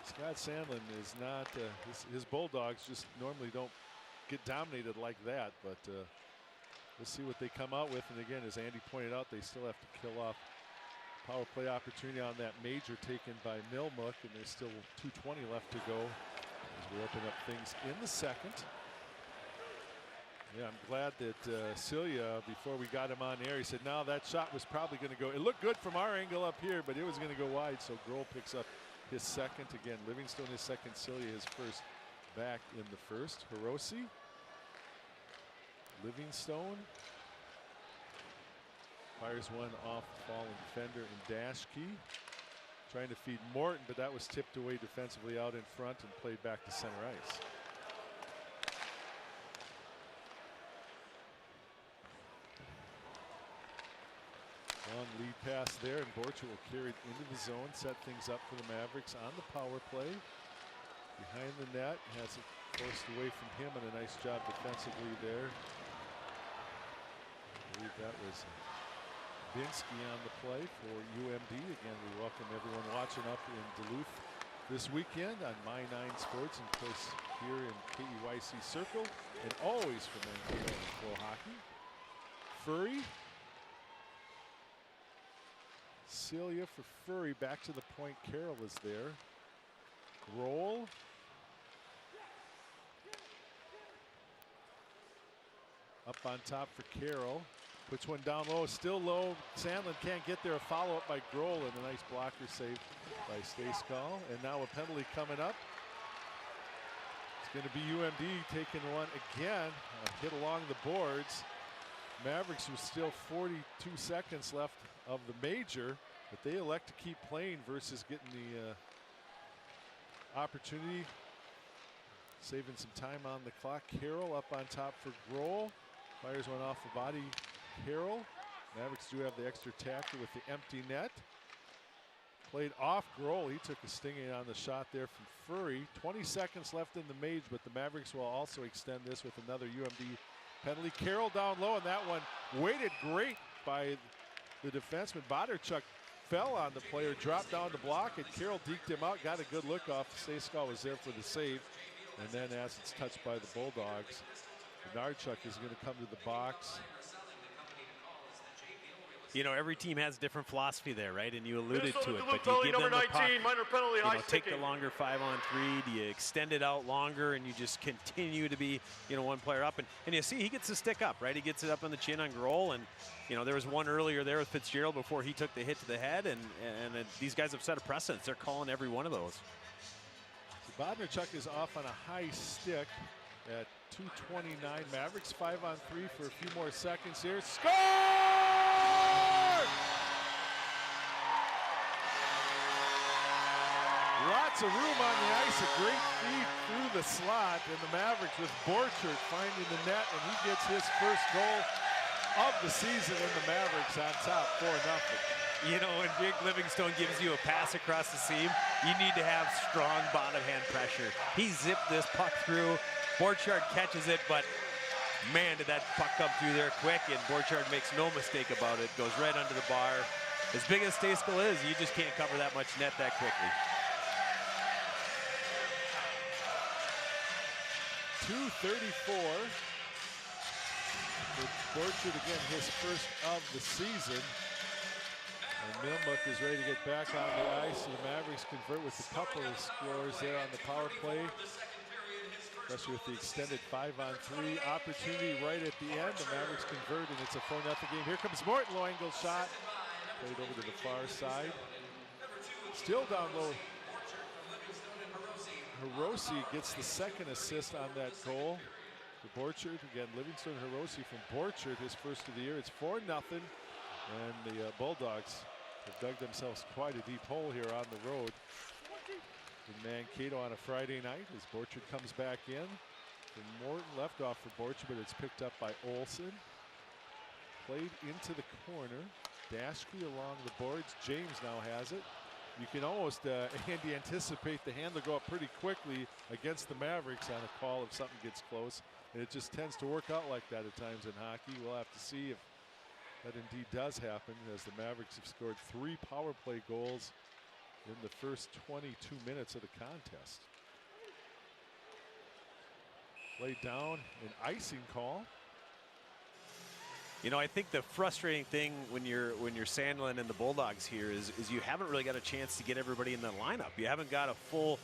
Scott Sandlin is not, his Bulldogs just normally don't get dominated like that, but we'll see what they come out with. And again, as Andy pointed out, they still have to kill off power play opportunity on that major taken by Milmuck, and there's still 2:20 left to go as we open up things in the second. Yeah, I'm glad that Celia, before we got him on air, he said, no, that shot was probably going to go. It looked good from our angle up here, but it was going to go wide. So Grohl picks up his second. Again, Livingstone his second, Celia his first back in the first. Hiroshi, Livingstone fires one off the fallen defender and Dashkey. Trying to feed Morton, but that was tipped away defensively out in front and played back to center ice. Long lead pass there, and Borcher will carry it into the zone, set things up for the Mavericks on the power play. Behind the net, has it forced away from him, and a nice job defensively there. I believe that was Binsky on the play for UMD. Again, we welcome everyone watching up in Duluth this weekend on My 9 Sports, and of course here in KEYC Circle, and always from Vancouver and Flow Hockey. Furry. Celia for Furry, back to the point. Carroll is there. Grohl. Up on top for Carroll. Puts one down low, still low. Sandlin can't get there. A follow-up by Grohl, and a nice blocker save by Stayskal. And now a penalty coming up. It's going to be UMD taking one again. A hit along the boards. Mavericks with still 42 seconds left of the major, but they elect to keep playing versus getting the opportunity. Saving some time on the clock. Carroll up on top for Grohl. Fires one off the body. Carroll. Mavericks do have the extra tackle with the empty net. Played off Grohl. He took a stinging on the shot there from Furry. 20 seconds left in the mage, but the Mavericks will also extend this with another UMD penalty. Carroll down low, and that one weighted great by the defenseman. Bodarchuk fell on the player, dropped down to block it. Carroll deked him out, got a good look off. Stayskal was there for the save. And then as it's touched by the Bulldogs, Bernardchuk is going to come to the box. You know, every team has a different philosophy there, right? And you alluded Minnesota to it. Duluth But do you penalty give them number the puck, 19, minor penalty, high take the sticking. longer 5-on-3? Do you extend it out longer and you just continue to be, one player up? And you see he gets the stick up, right? He gets it up on the chin on Grohl. And, there was one earlier there with Fitzgerald before he took the hit to the head. And these guys have set a precedence. They're calling every one of those. So Bodarchuk is off on a high stick at 2:29. Mavericks 5-on-3 for a few more seconds here. Score! Lots of room on the ice, a great feed through the slot, and the Mavericks with Borchert finding the net, and he gets his first goal of the season, and the Mavericks on top 4-0. When Jake Livingstone gives you a pass across the seam, you need to have strong bottom hand pressure. He zipped this puck through. Borchard catches it, but man, did that puck come through there quick, and Borchard makes no mistake about it. Goes right under the bar. As big as Stayskal is, you just can't cover that much net that quickly. 2:34. Borchard again, his first of the season. And Milmuck is ready to get back on the ice. And the Mavericks convert with a couple of scores there on the power play, especially with the extended 5-on-3 opportunity right at the end. The Mavericks convert, and it's a 4-0 game. Here comes Morton, low angle shot. Played over to the far side. Still down low. Hiroshi gets the second assist on that goal. To Borchard again. Livingston Hiroshi from Borchard, his first of the year. It's 4-0, and the Bulldogs have dug themselves quite a deep hole here on the road in Mankato on a Friday night as Borchard comes back in. And Morton left off for Borchard, but it's picked up by Olsen. Played into the corner. Dashke along the boards. James now has it. You can almost, Andy, anticipate the hand will go up pretty quickly against the Mavericks on a call if something gets close. And it just tends to work out like that at times in hockey. We'll have to see if that indeed does happen, as the Mavericks have scored 3 power play goals in the first 22 minutes of the contest. Laid down, an icing call. You know, I think the frustrating thing when you're Sandlin and the Bulldogs here is you haven't really got a chance to get everybody in the lineup. You haven't got a full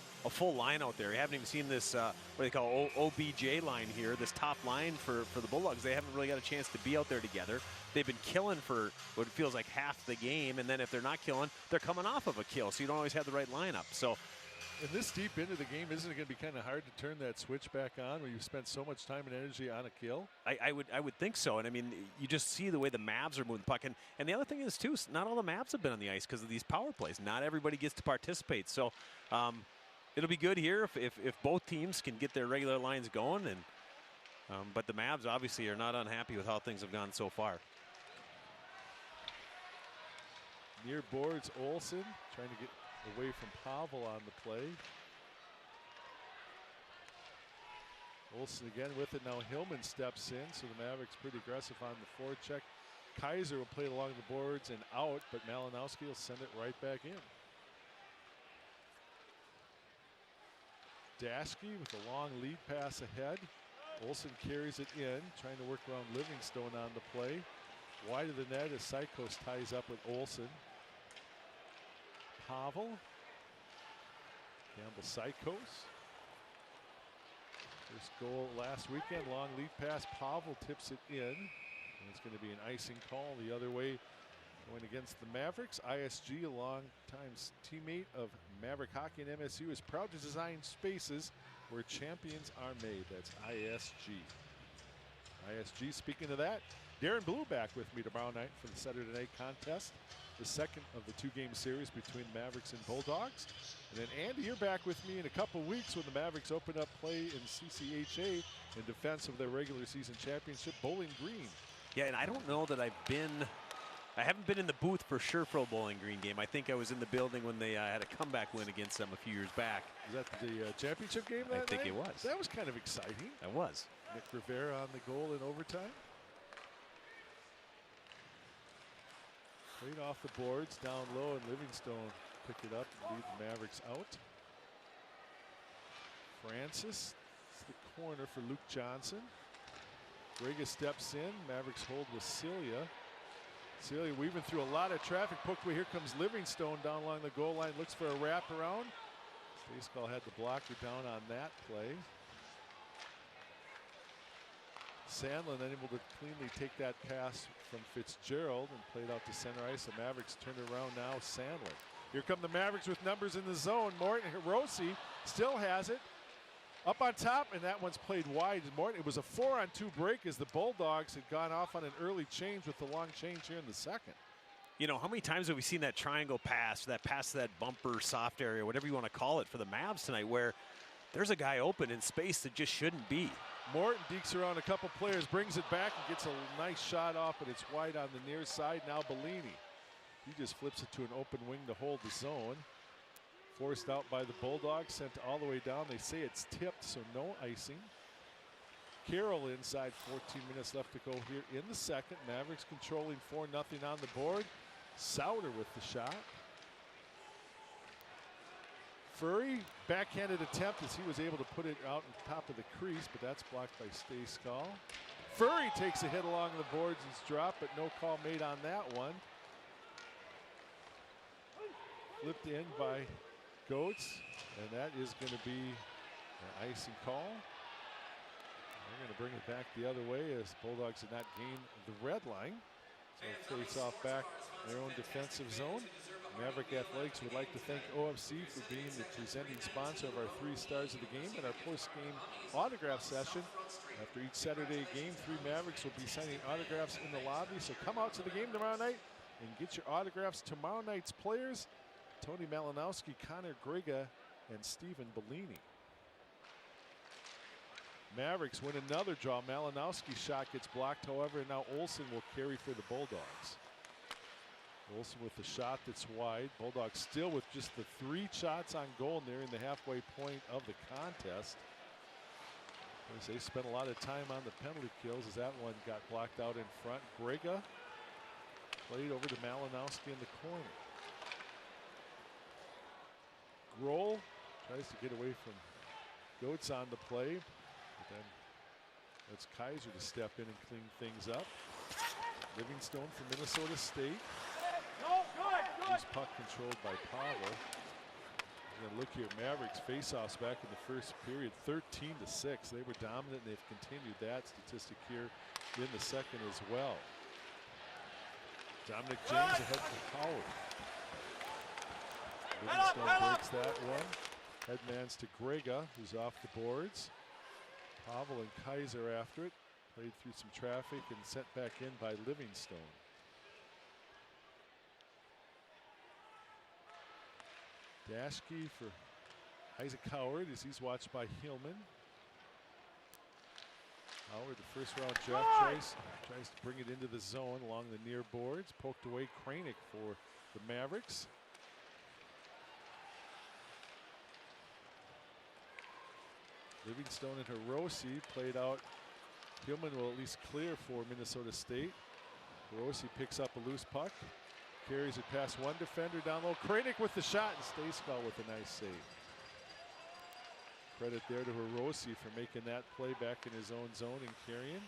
line out there. You haven't even seen this what they call OBJ line here, this top line for the Bulldogs. They haven't really got a chance to be out there together. They've been killing for what feels like half the game, and then if they're not killing, they're coming off of a kill, so you don't always have the right lineup. So. And this deep into the game, isn't it going to be kind of hard to turn that switch back on when you've spent so much time and energy on a kill? I would think so. And I mean, you just see the way the Mavs are moving the puck. And the other thing is, too, not all the Mavs have been on the ice because of these power plays. Not everybody gets to participate. So it'll be good here if both teams can get their regular lines going. And but the Mavs obviously are not unhappy with how things have gone so far. Near boards, Olsen trying to get away from Pavel on the play. Olsen again with it. Now Hillman steps in, so the Mavericks pretty aggressive on the forecheck. Kaiser will play it along the boards and out, but Malinowski will send it right back in. Dashke with a long lead pass ahead. Olsen carries it in, trying to work around Livingstone on the play. Wide of the net as Sykos ties up with Olsen. Pavel. Campbell Sykos. First goal last weekend, long lead pass. Pavel tips it in. And it's going to be an icing call the other way. Going against the Mavericks. ISG, a long-time teammate of Maverick Hockey and MSU, is proud to design spaces where champions are made. That's ISG. ISG, speaking of that, Darren Blue back with me tomorrow night for the Saturday night contest, the second of the 2-game series between Mavericks and Bulldogs. And then Andy, you're back with me in a couple weeks when the Mavericks open up play in CCHA in defense of their regular season championship, Bowling Green. Yeah, and I don't know that I haven't been in the booth for sure for a Bowling Green game. I think I was in the building when they had a comeback win against them a few years back. Was that the championship game that I think night? it was. That was kind of exciting. It was. Nick Rivera on the goal in overtime. Played off the boards, down low, and Livingstone picked it up and lead the Mavericks out. Francis, it's the corner for Luke Johnson. Grega steps in, Mavericks hold with Celia. Celia weaving through a lot of traffic. Poked away. Here comes Livingstone down along the goal line, looks for a wraparound. Baseball had the blocker down on that play. Sandlin unable to cleanly take that pass from Fitzgerald and played out to center ice. The Mavericks turn it around now. Sandlin. Here come the Mavericks with numbers in the zone. Morton Hiroshi still has it. Up on top, and that one's played wide. Morton, it was a 4-on-2 break as the Bulldogs had gone off on an early change with the long change here in the second. You know, how many times have we seen that triangle pass, that pass to that bumper, soft area, whatever you want to call it, for the Mavs tonight, where there's a guy open in space that just shouldn't be. Morton dekes around a couple players, brings it back, and gets a nice shot off, but it's wide on the near side. Now Bellini. He just flips it to an open wing to hold the zone. Forced out by the Bulldogs, sent all the way down. They say it's tipped, so no icing. Carroll inside, 14 minutes left to go here in the second. Mavericks controlling 4-0 on the board. Souter with the shot. Furry, backhanded attempt as he was able to put it out on top of the crease, but that's blocked by Stay Skull. Furry takes a hit along the boards and it's dropped, but no call made on that one. Flipped in by Goetz, and that is going to be an icing call. They're going to bring it back the other way as Bulldogs did not gain the red line. So face off back in their own defensive zone. Maverick Athletics would like to thank OFC for being the presenting sponsor of our 3 stars of the game and our post-game autograph session. After each Saturday game, 3 Mavericks will be signing autographs in the lobby. So come out to the game tomorrow night and get your autographs. Tomorrow night's players: Tony Malinowski, Connor Griga, and Stephen Bellini. Mavericks win another draw. Malinowski's shot gets blocked, however, and now Olsen will carry for the Bulldogs. Olsen with the shot that's wide. Bulldogs still with just the 3 shots on goal nearing the halfway point of the contest. As they spent a lot of time on the penalty kills as that one got blocked out in front. Griga played over to Malinowski in the corner. Grohl tries to get away from Goetz on the play. But then that's Kaiser to step in and clean things up. Livingstone from Minnesota State. Loose puck controlled by Powell. We're going to look here at Mavericks faceoffs back in the first period, 13-6. They were dominant, and they've continued that statistic here in the second as well. Dominic James ahead for Howard. Livingstone breaks that one. Headmans to Griga, who's off the boards. Pavel and Kaiser after it. Played through some traffic and sent back in by Livingstone. Daschke for Isaac Howard as he's watched by Hillman. Howard, the first round draft choice, tries to bring it into the zone along the near boards. Poked away. Kranick for the Mavericks. Livingstone and Hiroshi played out. Hillman will at least clear for Minnesota State. Hiroshi picks up a loose puck. Carries it past one defender down low. Kranick with the shot, and Stejskal with a nice save. Credit there to Hiroshi for making that play back in his own zone and carrying.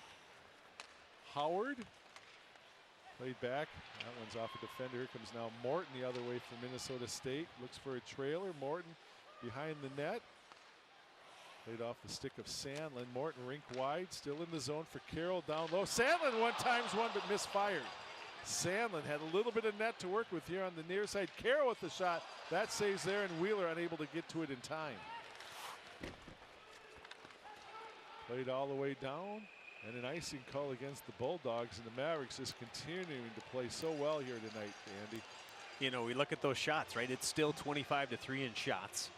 Howard played back. That one's off a defender. Here comes now Morton the other way from Minnesota State. Looks for a trailer. Morton behind the net. Played off the stick of Sandlin. Morton rink wide, still in the zone for Carroll down low. Sandlin one times one, but misfired. Sandlin had a little bit of net to work with here on the near side. Carroll with the shot. That saves there, and Wheeler unable to get to it in time. Played all the way down, and an icing call against the Bulldogs, and the Mavericks just continuing to play so well here tonight, Andy. You know, we look at those shots, right? It's still 25-3 in shots.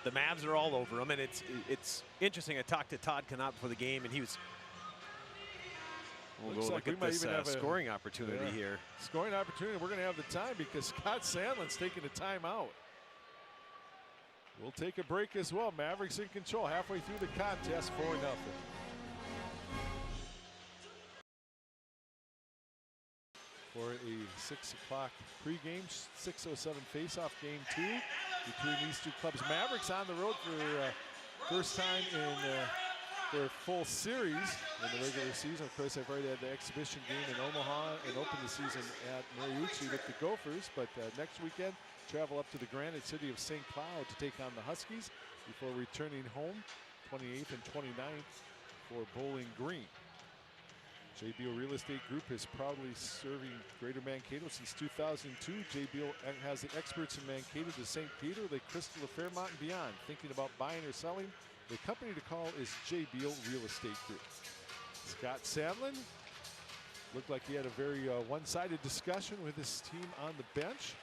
The Mavs are all over them, and it's interesting. I talked to Todd Connaught before the game, and he was. We'll go look at this scoring opportunity here. Scoring opportunity. We're going to have the time because Scott Sandlin's taking a timeout. We'll take a break as well. Mavericks in control halfway through the contest, 4-0. For a 6 o'clock pregame, 6:07 face-off game 2 between these two clubs. Mavericks on the road for first time in their full series in the regular season. Of course, they've already had the exhibition game in Omaha and opened the season at Mariucci with the Gophers. But next weekend, travel up to the Granite City of St. Cloud to take on the Huskies before returning home 28th and 29th for Bowling Green. JBO Real Estate Group is proudly serving Greater Mankato since 2002. JBO has the experts in Mankato to St. Peter, Lake Crystal, Fairmont, and beyond. Thinking about buying or selling? The company to call is JBO Real Estate Group. Scott Sandlin looked like he had a very one-sided discussion with his team on the bench.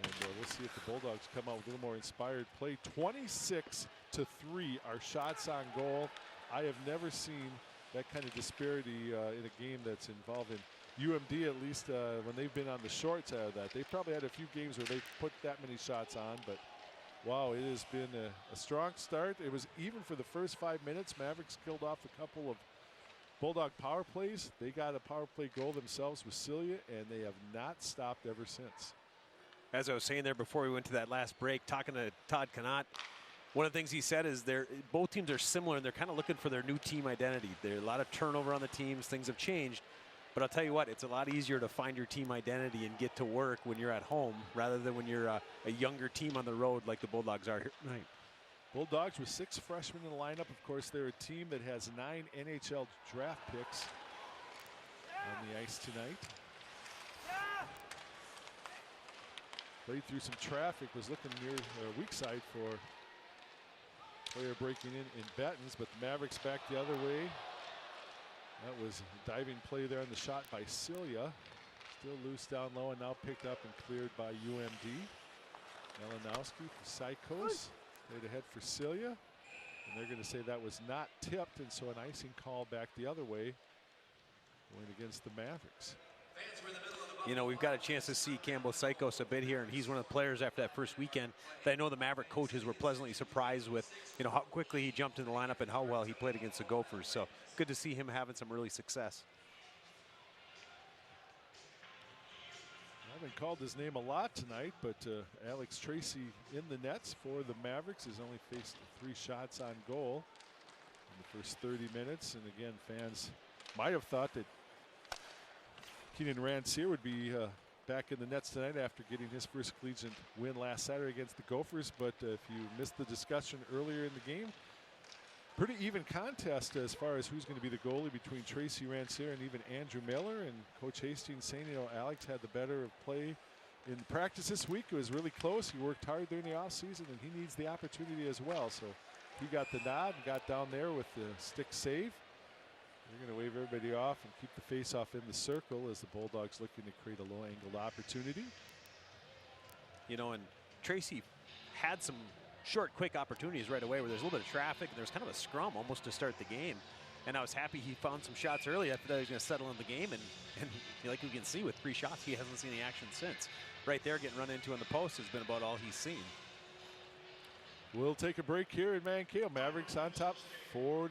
And we'll see if the Bulldogs come out with a little more inspired play. 26-3 are shots on goal. I have never seen that kind of disparity in a game that's involving UMD, at least when they've been on the short side of that. They've probably had a few games where they've put that many shots on, but wow, it has been a strong start. It was even for the first 5 minutes. Mavericks killed off a couple of Bulldog power plays. They got a power play goal themselves with Celia, and they have not stopped ever since. As I was saying there before we went to that last break, talking to Todd Connaught, one of the things he said is both teams are similar, and they're kind of looking for their new team identity. There's a lot of turnover on the teams. Things have changed. But I'll tell you what, it's a lot easier to find your team identity and get to work when you're at home rather than when you're a younger team on the road like the Bulldogs are here tonight. Bulldogs with 6 freshmen in the lineup. Of course, they're a team that has 9 NHL draft picks. on the ice tonight. Played through some traffic, was looking near weak side for player breaking in Bettens, but the Mavericks back the other way. That was a diving play there on the shot by Celia. Still loose down low and now picked up and cleared by UMD. Malinowski for Sykos. Played ahead for Celia. And they're going to say that was not tipped, and so an icing call back the other way going against the Mavericks. You know, we've got a chance to see Campbell Sykos a bit here, and he's one of the players after that first weekend that I know the Maverick coaches were pleasantly surprised with, you know, how quickly he jumped in the lineup and how well he played against the Gophers. So good to see him having some early success. I haven't called his name a lot tonight, but Alex Tracy in the nets for the Mavericks has only faced 3 shots on goal in the first 30 minutes. And again, fans might have thought that Keenan Rancier would be back in the nets tonight after getting his first collegiate win last Saturday against the Gophers. But if you missed the discussion earlier in the game, pretty even contest as far as who's going to be the goalie between Tracy Rancier and even Andrew Miller. And Coach Hastings saying, you know, Alex had the better of play in practice this week. It was really close. He worked hard during the offseason, and he needs the opportunity as well. So he got the nod and got down there with the stick save. They're going to wave everybody off and keep the face-off in the circle as the Bulldogs looking to create a low-angled opportunity. You know, and Tracy had some short, quick opportunities right away where there's a little bit of traffic and there's kind of a scrum almost to start the game. And I was happy he found some shots early. I thought he was going to settle in the game. And like we can see with 3 shots, he hasn't seen the action since. Right there, getting run into on the post has been about all he's seen. We'll take a break here in Mankato. Mavericks on top 4-0.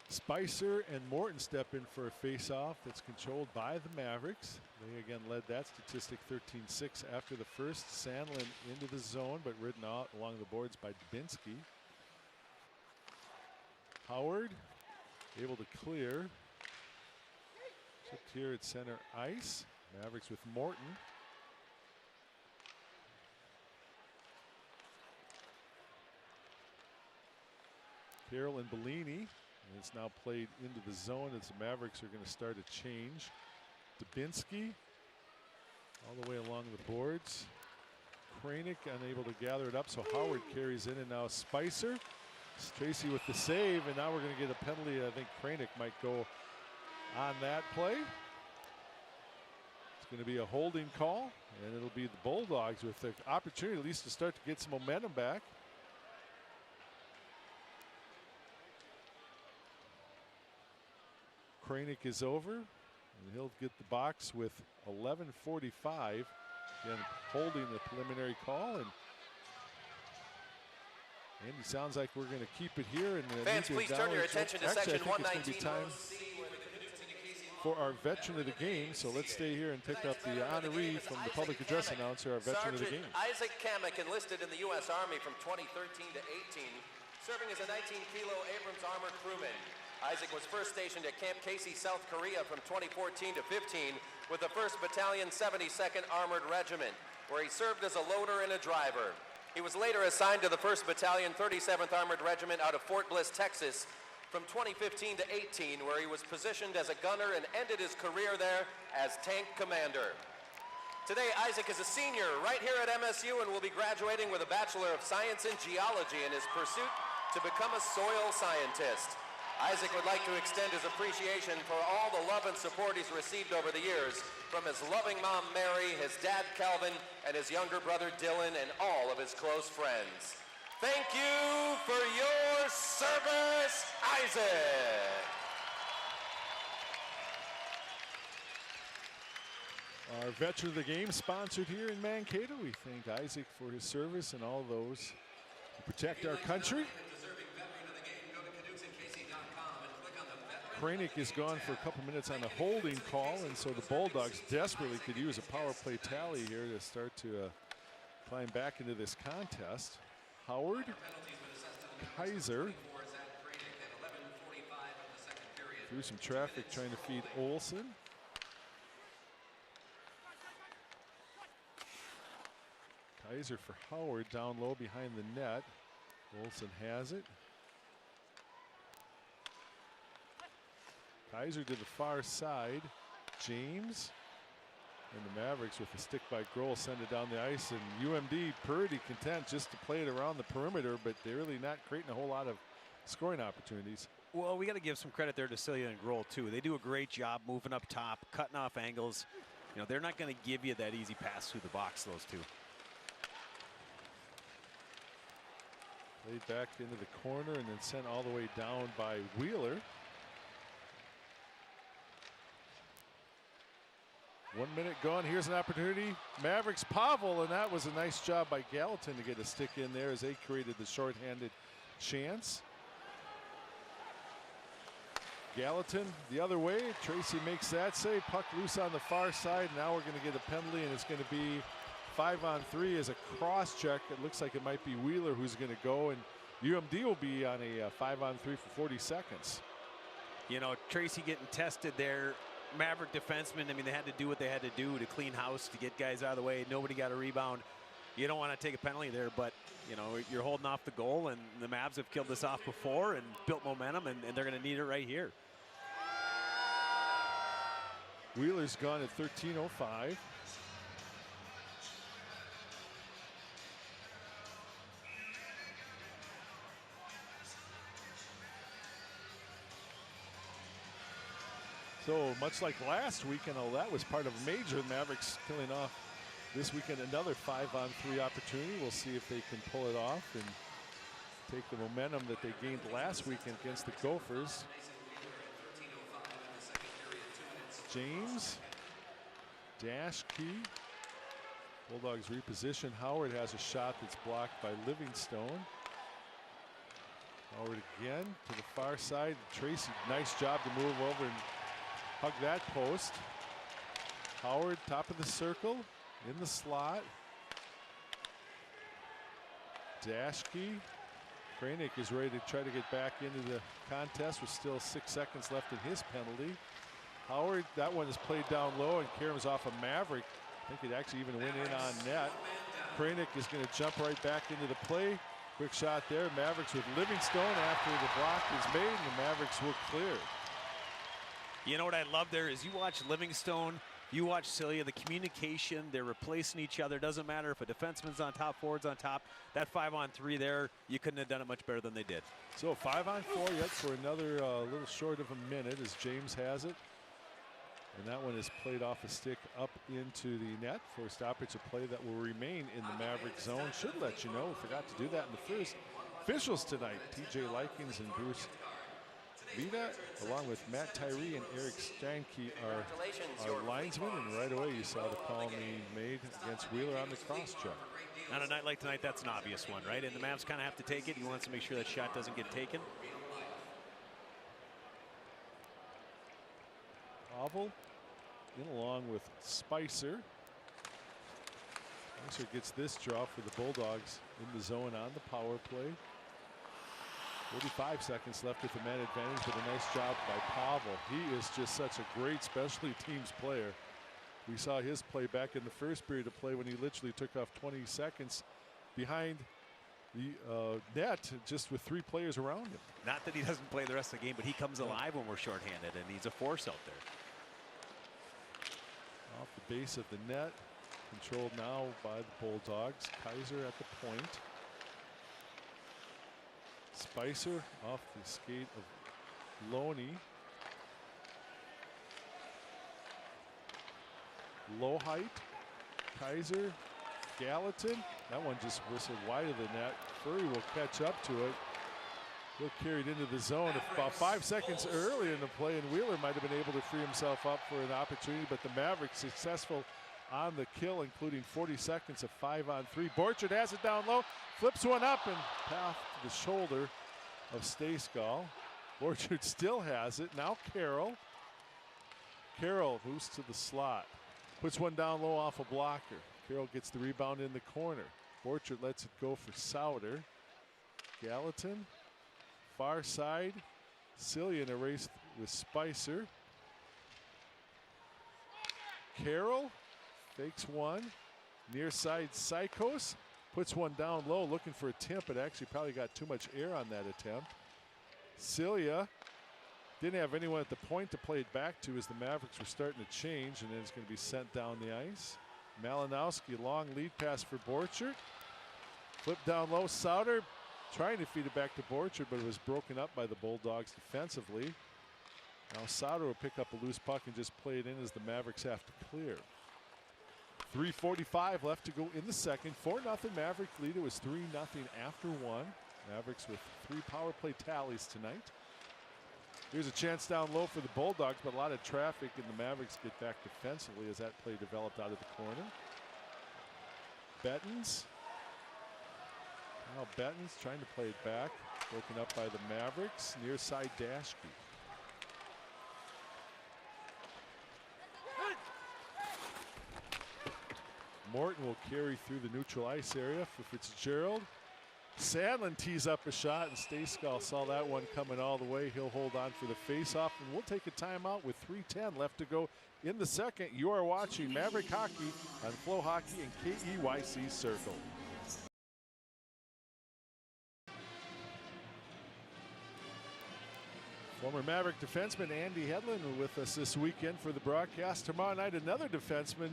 Spicer and Morton step in for a face-off that's controlled by the Mavericks. They again led that statistic 13-6 after the first. Sandlin into the zone, but ridden out along the boards by Dubinsky. Howard able to clear. Chipped here at center ice. Mavericks with Morton. Carroll and Bellini. And it's now played into the zone as the Mavericks are going to start a change. Dubinsky all the way along the boards. Kranick unable to gather it up, so Howard carries in, and now Spicer. Tracy with the save, and now we're going to get a penalty. I think Kranick might go on that play. It's going to be a holding call, and it'll be the Bulldogs with the opportunity at least to start to get some momentum back. Kranick is over, and he'll get the box with 11:45. Again, holding the preliminary call, and Andy, sounds like we're going to keep it here. And fans, please turn your attention to section 119. It's time for our veteran of the game. So let's stay here and pick up the honoree from the public address announcer, our veteran of the game. Isaac Kamek enlisted in the U.S. Army from 2013 to 18, serving as a 19-kilo Abrams armored crewman. Isaac was first stationed at Camp Casey, South Korea from 2014 to 15 with the 1st Battalion 72nd Armored Regiment, where he served as a loader and a driver. He was later assigned to the 1st Battalion 37th Armored Regiment out of Fort Bliss, Texas from 2015 to 18, where he was positioned as a gunner and ended his career there as tank commander. Today, Isaac is a senior right here at MSU and will be graduating with a Bachelor of Science in Geology in his pursuit to become a soil scientist. Isaac would like to extend his appreciation for all the love and support he's received over the years from his loving mom, Mary, his dad, Calvin, and his younger brother, Dylan, and all of his close friends. Thank you for your service, Isaac. Our veteran of the game sponsored here in Mankato. We thank Isaac for his service and all those who protect our country. Kranick is gone for a couple minutes on a holding call, and so the Bulldogs desperately could use a power play tally here to start to climb back into this contest. Howard, Kaiser, through some traffic trying to feed Olsen. Kaiser for Howard down low behind the net. Olsen has it. Kaiser to the far side. James. And the Mavericks with a stick by Grohl send it down the ice. And UMD pretty content just to play it around the perimeter, but they're really not creating a whole lot of scoring opportunities. Well, we got to give some credit there to Celia and Grohl too. They do a great job moving up top, cutting off angles. You know, they're not going to give you that easy pass through the box, those two. Played back into the corner and then sent all the way down by Wheeler. 1 minute gone. Here's an opportunity. Mavericks Pavel, and that was a nice job by Gallatin to get a stick in there as they created the shorthanded chance. Gallatin the other way. Tracy makes that save. Puck loose on the far side. Now we're going to get a penalty, and it's going to be 5-on-3 as a cross check. It looks like it might be Wheeler who's going to go, and UMD will be on a 5-on-3 for 40 seconds. You know, Tracy getting tested there. Maverick defensemen, I mean, they had to do what they had to do to clean house, to get guys out of the way. Nobody got a rebound. You don't want to take a penalty there, but, you know, you're holding off the goal, and the Mavs have killed this off before and built momentum, and they're going to need it right here. Wheeler's gone at 13:05. So much like last weekend, that was part of a major. The Mavericks killing off this weekend another 5-on-3 opportunity. We'll see if they can pull it off and take the momentum that they gained last weekend against the Gophers. James, dash key. Bulldogs reposition. Howard has a shot that's blocked by Livingstone. Howard again to the far side. Tracy, nice job to move over and hug that post. Howard, top of the circle, in the slot. Dashkey. Kranick is ready to try to get back into the contest with still 6 seconds left in his penalty. Howard, that one is played down low, and Karam's off a Maverick. I think it actually even went in on net. Kranick is going to jump right back into the play. Quick shot there. Mavericks with Livingstone after the block is made, and the Mavericks will clear. You know what I love there is you watch Livingstone, you watch Celia, the communication, they're replacing each other. Doesn't matter if a defenseman's on top, forward's on top. That 5-on-3 there, you couldn't have done it much better than they did. So 5-on-4 yet for another little short of a minute as James has it. And that one is played off a stick up into the net for a stoppage of play that will remain in the Maverick zone. Should let you know, we forgot to do that in the first. Officials tonight, TJ Likens and Bruce Vida, along with Matt Tyree and Eric Steinke are linesmen, and right away you saw the call being made against Wheeler on the cross check. On a night like tonight, that's an obvious one, right? And the Mavs kind of have to take it. He wants to make sure that shot doesn't get taken. Pavel in along with Spicer. Spicer gets this draw for the Bulldogs in the zone on the power play. 45 seconds left with the man advantage, but a nice job by Pavel. He is just such a great specialty teams player. We saw his play back in the first period of play when he literally took off 20 seconds behind the net just with 3 players around him. Not that he doesn't play the rest of the game, but he comes alive when we're shorthanded, and he's a force out there. Off the base of the net, controlled now by the Bulldogs. Kaiser at the point. Spicer off the skate of Loney. Low height. Kaiser. Gallatin. That one just whistled wide of the net. Furry will catch up to it. He'll carry it into the zone about 5 seconds early in the play, and Wheeler might have been able to free himself up for an opportunity, but the Mavericks successful on the kill, including 40 seconds of 5-on-3. Borchard has it down low, flips one up and path to the shoulder of Stayskal. Borchard still has it. Now Carroll. Carroll moves to the slot, puts one down low off a blocker. Carroll gets the rebound in the corner. Borchard lets it go for Souter. Gallatin, far side. Celia in a race with Spicer. Carroll fakes one. Near side, Sykos puts one down low, looking for a tip, but actually probably got too much air on that attempt. Celia didn't have anyone at the point to play it back to as the Mavericks were starting to change, and then it's going to be sent down the ice. Malinowski, long lead pass for Borchert. Flip down low, Sauter trying to feed it back to Borchert, but it was broken up by the Bulldogs defensively. Now Sauter will pick up a loose puck and just play it in as the Mavericks have to clear. 3:45 left to go in the second. 4-0 Maverick lead. It was 3-0 after one. Mavericks with 3 power play tallies tonight. Here's a chance down low for the Bulldogs, but a lot of traffic, and the Mavericks get back defensively as that play developed out of the corner. Bettens. Now Bettens trying to play it back. Broken up by the Mavericks. Near side, Dashke. Morton will carry through the neutral ice area for Fitzgerald. Sandlin tees up a shot, and Stayskal saw that one coming all the way. He'll hold on for the faceoff, and we'll take a timeout with 3:10 left to go in the second. You are watching Maverick Hockey on Flow Hockey and KEYC Circle. Former Maverick defenseman Andy Hedlund with us this weekend for the broadcast. Tomorrow night, another defenseman.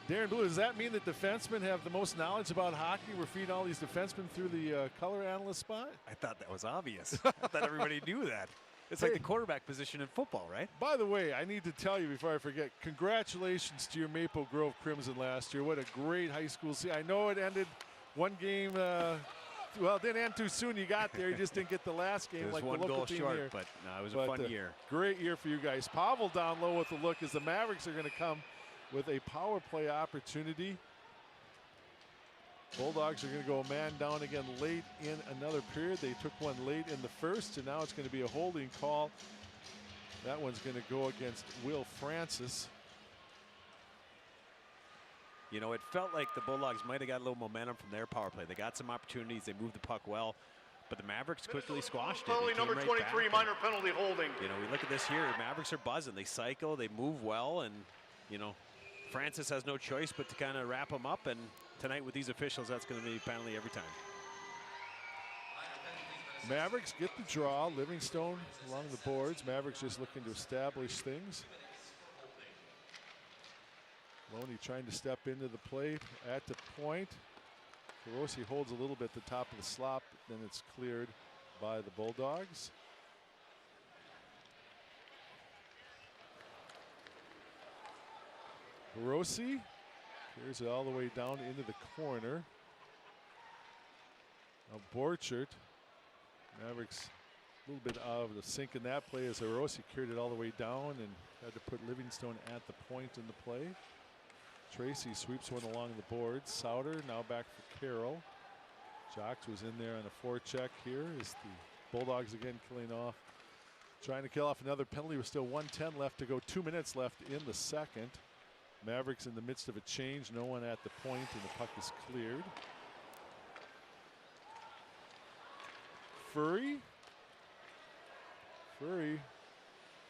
Darren Blue, does that mean that defensemen have the most knowledge about hockey? We're feeding all these defensemen through the color analyst spot? I thought that was obvious. I thought everybody knew that. It's like the quarterback position in football, right? By the way, I need to tell you before I forget, congratulations to your Maple Grove Crimson last year. What a great high school season. I know it ended one game, well, it didn't end too soon. You got there. You just didn't get the last game like the local goal team short, here. but no, it was a fun year. Great year for you guys. Pavel down low with the look as the Mavericks are going to come with a power play opportunity. Bulldogs are going to go a man down again late in another period. They took one late in the first, and now it's going to be a holding call. That one's going to go against Will Francis. You know, it felt like the Bulldogs might have got a little momentum from their power play. They got some opportunities. They moved the puck well, but the Mavericks quickly squashed it. Penalty number 23, minor penalty holding. You know, we look at this here. The Mavericks are buzzing. They cycle. They move well, and you know, Francis has no choice but to kind of wrap them up. And tonight with these officials, that's going to be penalty every time. Mavericks get the draw. Livingstone along the boards. Mavericks just looking to establish things. Loney trying to step into the plate at the point. Carosi holds a little bit at the top of the slot, then it's cleared by the Bulldogs. Carosi carries it all the way down into the corner. Now Borchert. Mavericks a little bit out of the sync in that play as Carosi carried it all the way down and had to put Livingstone at the point in the play. Tracy sweeps one along the boards. Sauter now back for Carroll. Jocks was in there on a forecheck here as the Bulldogs again trying to kill off another penalty with still 1:10 left to go. 2 minutes left in the second. Mavericks in the midst of a change. No one at the point, and the puck is cleared. Furry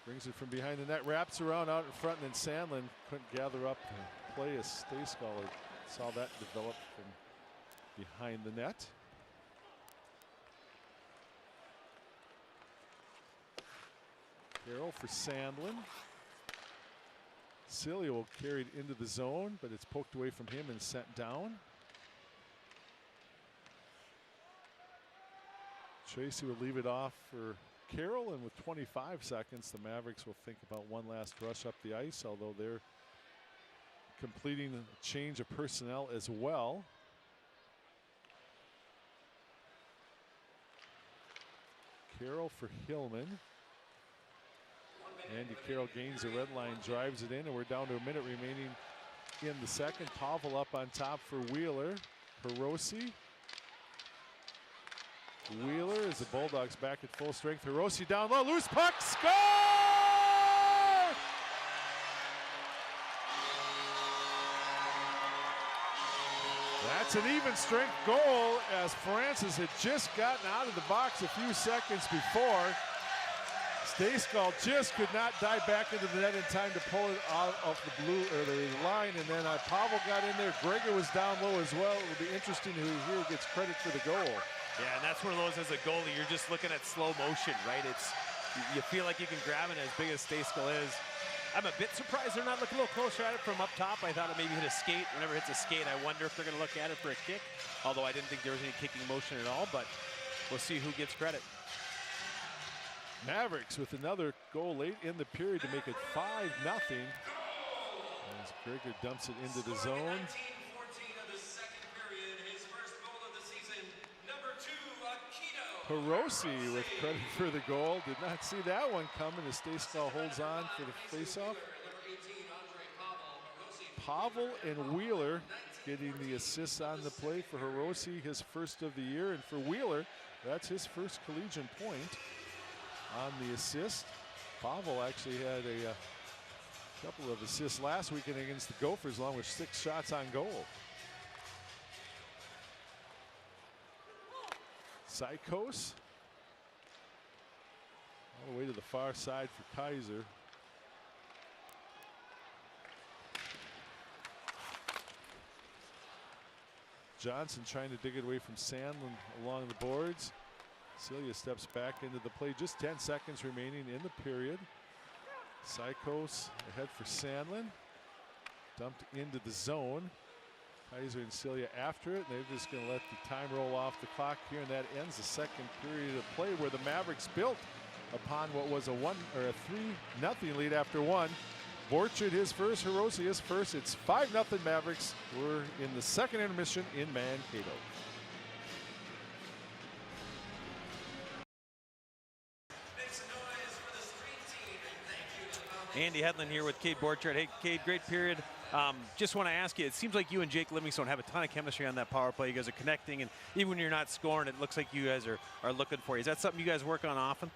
brings it from behind the net, wraps around out in front, and then Sandlin couldn't gather up the play as Stayskal saw that develop from behind the net. Carroll for Sandlin. Celia will carry it into the zone, but it's poked away from him and sent down. Tracy will leave it off for Carroll, and with 25 seconds, the Mavericks will think about one last rush up the ice, although they're completing a change of personnel as well. Carroll for Hillman. Andy Carroll gains the red line, drives it in, and we're down to a minute remaining in the second. Pavel up on top for Wheeler. Carosi. Wheeler as the Bulldogs back at full strength. Carosi down low, loose puck, score! That's an even strength goal as Francis had just gotten out of the box a few seconds before. Stayskull just could not dive back into the net in time to pull it out of the blue or the line, and then Pavel got in there. Gregor was down low as well. It will be interesting who here gets credit for the goal. Yeah, and that's one of those as a goalie, you're just looking at slow motion, right? You feel like you can grab it as big as Stayskull is. I'm a bit surprised they're not looking a little closer at it from up top. I thought it maybe hit a skate. Whenever it hits a skate, I wonder if they're going to look at it for a kick. Although I didn't think there was any kicking motion at all, but we'll see who gets credit. Mavericks with another goal late in the period to make it 5-0. As Gregor dumps it into the zone. Hiroshi with credit for the goal. Did not see that one coming as Stayskull holds on for the faceoff. Pavel and Wheeler getting the assists on the play for Hiroshi, his first of the year. And for Wheeler, that's his first collegiate point on the assist. Pavel actually had a couple of assists last weekend against the Gophers, along with 6 shots on goal. Sykos all the way to the far side for Kaiser. Johnson trying to dig it away from Sandlin along the boards. Celia steps back into the play. Just 10 seconds remaining in the period. Sykos ahead for Sandlin. Dumped into the zone. Kaiser and Celia after it. They're just going to let the time roll off the clock here, and that ends the second period of play, where the Mavericks built upon what was a 3-0 lead after one. Borchard his first, Hiroshi his first. It's 5-0 Mavericks. We're in the second intermission in Mankato. Andy Hedlund here with Cade Borchard. Hey, Cade, great period. Just want to ask you, it seems like you and Jake Livingstone have a ton of chemistry on that power play. You guys are connecting, and even when you're not scoring, it looks like you guys are looking for you. Is that something you guys work on often?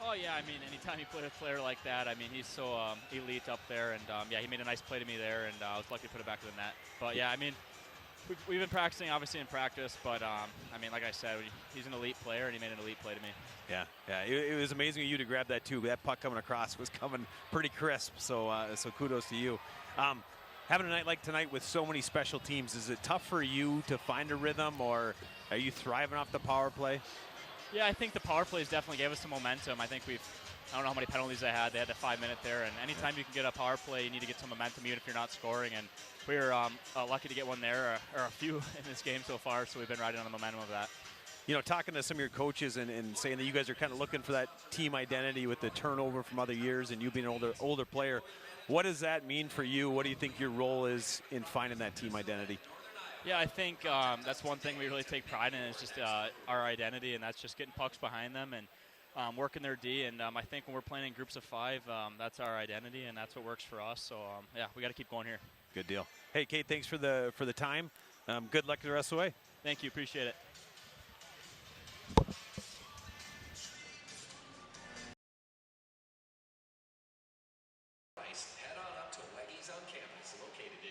Oh, yeah. I mean, anytime you put a player like that, I mean, he's so elite up there. And, yeah, he made a nice play to me there, and I was lucky to put it back to the net. But, yeah, I mean, we've been practicing, obviously, in practice. But, I mean, like I said, he's an elite player, and he made an elite play to me. Yeah, it was amazing of you to grab that, too. That puck coming across was coming pretty crisp, so kudos to you. Having a night like tonight with so many special teams, is it tough for you to find a rhythm, or are you thriving off the power play? Yeah, I think the power plays definitely gave us some momentum. I think I don't know how many penalties they had. They had the 5-minute there, and anytime you can get a power play, you need to get some momentum, even if you're not scoring. And we were lucky to get one there, or a few in this game so far, so we've been riding on the momentum of that. You know, talking to some of your coaches and saying that you guys are kind of looking for that team identity with the turnover from other years and you being an older player, what does that mean for you? What do you think your role is in finding that team identity? Yeah, I think that's one thing we really take pride in is just our identity, and that's just getting pucks behind them and working their D. And I think when we're playing in groups of 5, that's our identity, and that's what works for us. So, yeah, we got to keep going here. Good deal. Hey, Kate, thanks for the time. Good luck the rest of the way. Thank you. Appreciate it.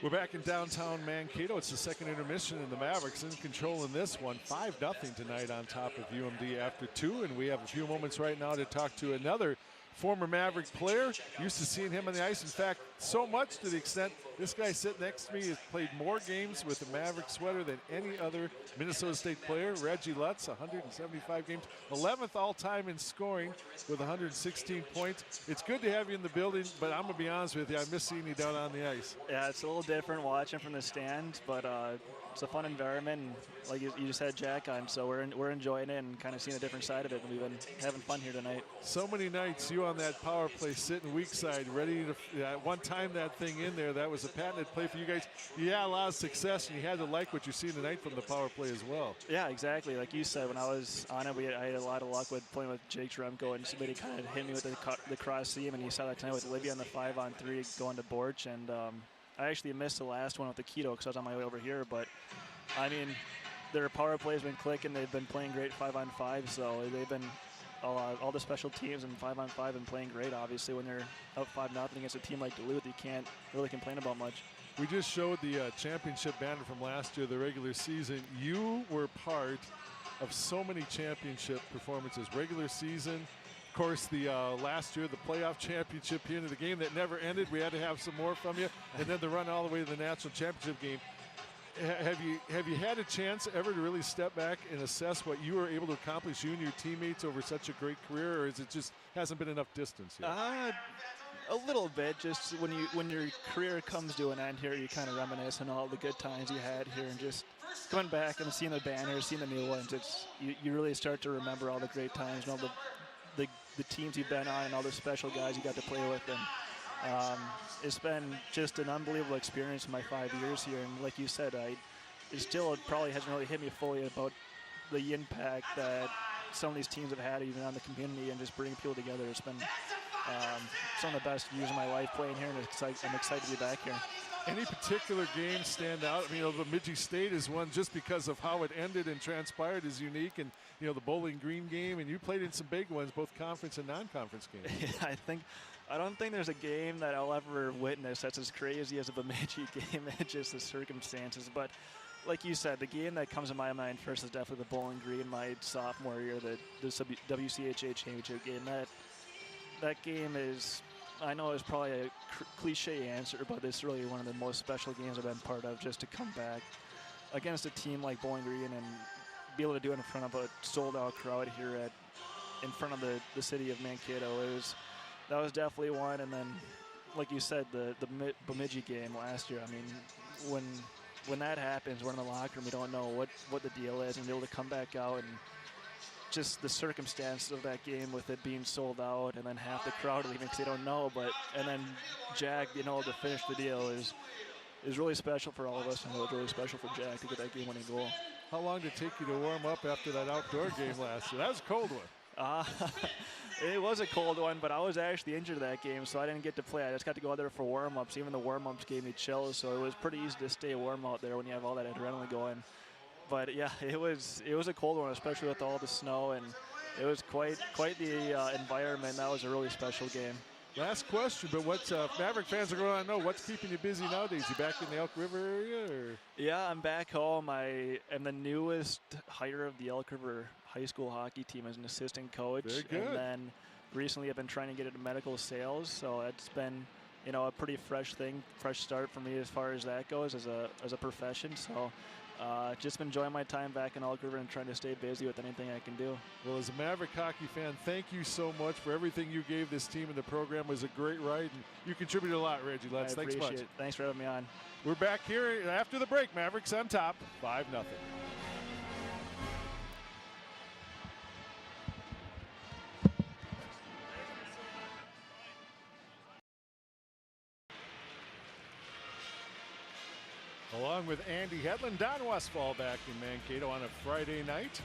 We're back in downtown Mankato. It's the second intermission, and the Mavericks in control in this one. 5-0 tonight on top of UMD after 2, and we have a few moments right now to talk to another former Maverick player. Used to seeing him on the ice. In fact, so much to the extent this guy sitting next to me has played more games with the Maverick sweater than any other Minnesota State player. Reggie Lutz, 175 games, 11th all-time in scoring with 116 points. It's good to have you in the building, but I'm going to be honest with you, I miss seeing you down on the ice. Yeah, it's a little different watching from the stand, but it's a fun environment. And like you just said, Jack, so we're enjoying it and kind of seeing a different side of it. And we've been having fun here tonight. So many nights you on that power play sitting weak side, ready to one time that thing in there. That was a patented play for you guys. You had a lot of success, and you had to like what you see tonight from the power play as well. Yeah, exactly. Like you said, when I was on it, I had a lot of luck with playing with Jake Tremko, and somebody kind of hit me with the cross seam, and you saw that tonight with Olivia on the 5-on-3 going to Borch. And I actually missed the last one with the Keto because I was on my way over here. But, I mean, their power play has been clicking. They've been playing great 5-on-5, so they've been all the special teams and 5-on-5 and playing great. Obviously, when they're up 5-0 against a team like Duluth, you can't really complain about much. We just showed the championship banner from last year, the regular season. You were part of so many championship performances, regular season, Of course, the last year, the playoff championship into the game that never ended. We had to have some more from you, and then the run all the way to the national championship game. Have you had a chance ever to really step back and assess what you were able to accomplish, you and your teammates, over such a great career, or is it just hasn't been enough distance yet? A little bit. Just when your career comes to an end here, you kind of reminisce on all the good times you had here, and just coming back and seeing the banners, seeing the new ones. You really start to remember all the great times and all the teams you've been on and all the special guys you got to play with. And it's been just an unbelievable experience in my 5 years here. And like you said, it probably hasn't really hit me fully about the impact that some of these teams have had even on the community and just bringing people together. It's been some of the best years of my life playing here, and I'm excited to be back here. Any particular game stand out? I mean, Bemidji State is one just because of how it ended and transpired is unique, and the Bowling Green game, and you played in some big ones, both conference and non-conference games. Yeah, I don't think there's a game that I'll ever witness that's as crazy as a Bemidji game. It's just the circumstances. But like you said, the game that comes to my mind first is definitely the Bowling Green, my sophomore year, the WCHA championship game. That game is, I know it's probably a cliche answer, but it's really one of the most special games I've been part of, just to come back against a team like Bowling Green and be able to do it in front of a sold-out crowd here in front of the city of Mankato. That was definitely one. And then, like you said, the Bemidji game last year. I mean, when that happens, we're in the locker room, we don't know what the deal is, and be able to come back out and just the circumstances of that game with it being sold out and then half the crowd leaving because they don't know. And then Jack, to finish the deal is really special for all of us, and it was really special for Jack to get that game-winning goal. How long did it take you to warm up after that outdoor game last year? That was a cold one. It was a cold one, but I was actually injured that game, so I didn't get to play. I just got to go out there for warm-ups. Even the warm-ups gave me chills, so it was pretty easy to stay warm out there when you have all that adrenaline going. But yeah, it was a cold one, especially with all the snow, and it was quite the environment. That was a really special game. Last question, but what Maverick fans are going to know, what's keeping you busy nowadays? You back in the Elk River area? Or? Yeah, I'm back home. I am the newest hire of the Elk River high school hockey team as an assistant coach. Very good. And then recently I've been trying to get into medical sales, so it's been a pretty fresh start for me as far as that goes as a profession. So just been enjoying my time back in Elk River and trying to stay busy with anything I can do. Well, as a Maverick hockey fan, thank you so much for everything you gave this team, and the program was a great ride, and you contributed a lot, Reggie. Thanks much. It. Thanks for having me on. We're back here after the break. Mavericks on top, 5-0. Along with Andy Hedlund, Don Westfall back in Mankato on a Friday night.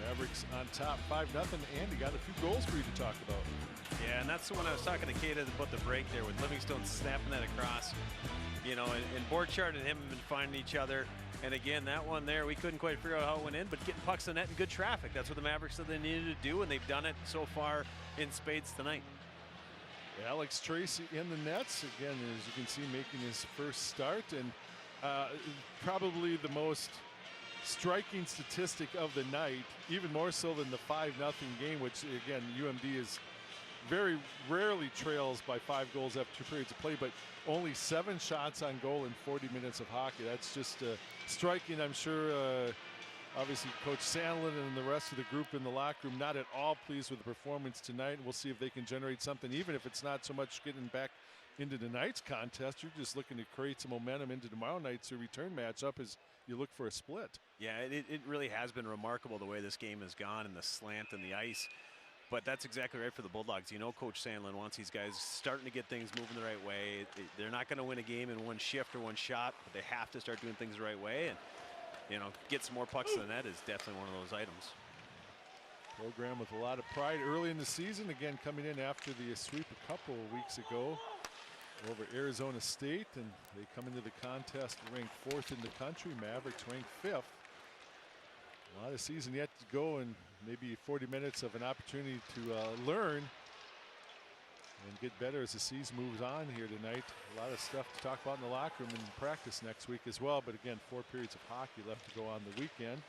Mavericks on top 5-0. Andy got a few goals for you to talk about. Yeah, and that's the one I was talking to Kate about the break there with Livingstone snapping that across. And Borchardt and him have been finding each other. And again, that one there, we couldn't quite figure out how it went in, but getting pucks in net in good traffic. That's what the Mavericks said they needed to do, and they've done it so far in spades tonight. Alex Tracy in the nets, again, as you can see, making his first start. And probably the most striking statistic of the night, even more so than the 5-0 game, which, again, UMD is very rarely trails by 5 goals after 2 periods of play, but only 7 shots on goal in 40 minutes of hockey. That's just striking. I'm sure obviously Coach Sandlin and the rest of the group in the locker room not at all pleased with the performance tonight. We'll see if they can generate something, even if it's not so much getting back into tonight's contest. You're just looking to create some momentum into tomorrow night's return matchup as you look for a split. Yeah, it really has been remarkable the way this game has gone and the slant and the ice. But that's exactly right for the Bulldogs. Coach Sandlin wants these guys starting to get things moving the right way. They're not going to win a game in one shift or one shot, but they have to start doing things the right way. And get some more pucks than that is definitely one of those items. Program with a lot of pride early in the season. Again, coming in after the sweep a couple of weeks ago over Arizona State, and they come into the contest ranked 4th in the country. Mavericks ranked 5th. A lot of season yet to go, and maybe 40 minutes of an opportunity to learn and get better as the season moves on here tonight. A lot of stuff to talk about in the locker room and practice next week as well. But again, 4 periods of hockey left to go on the weekend.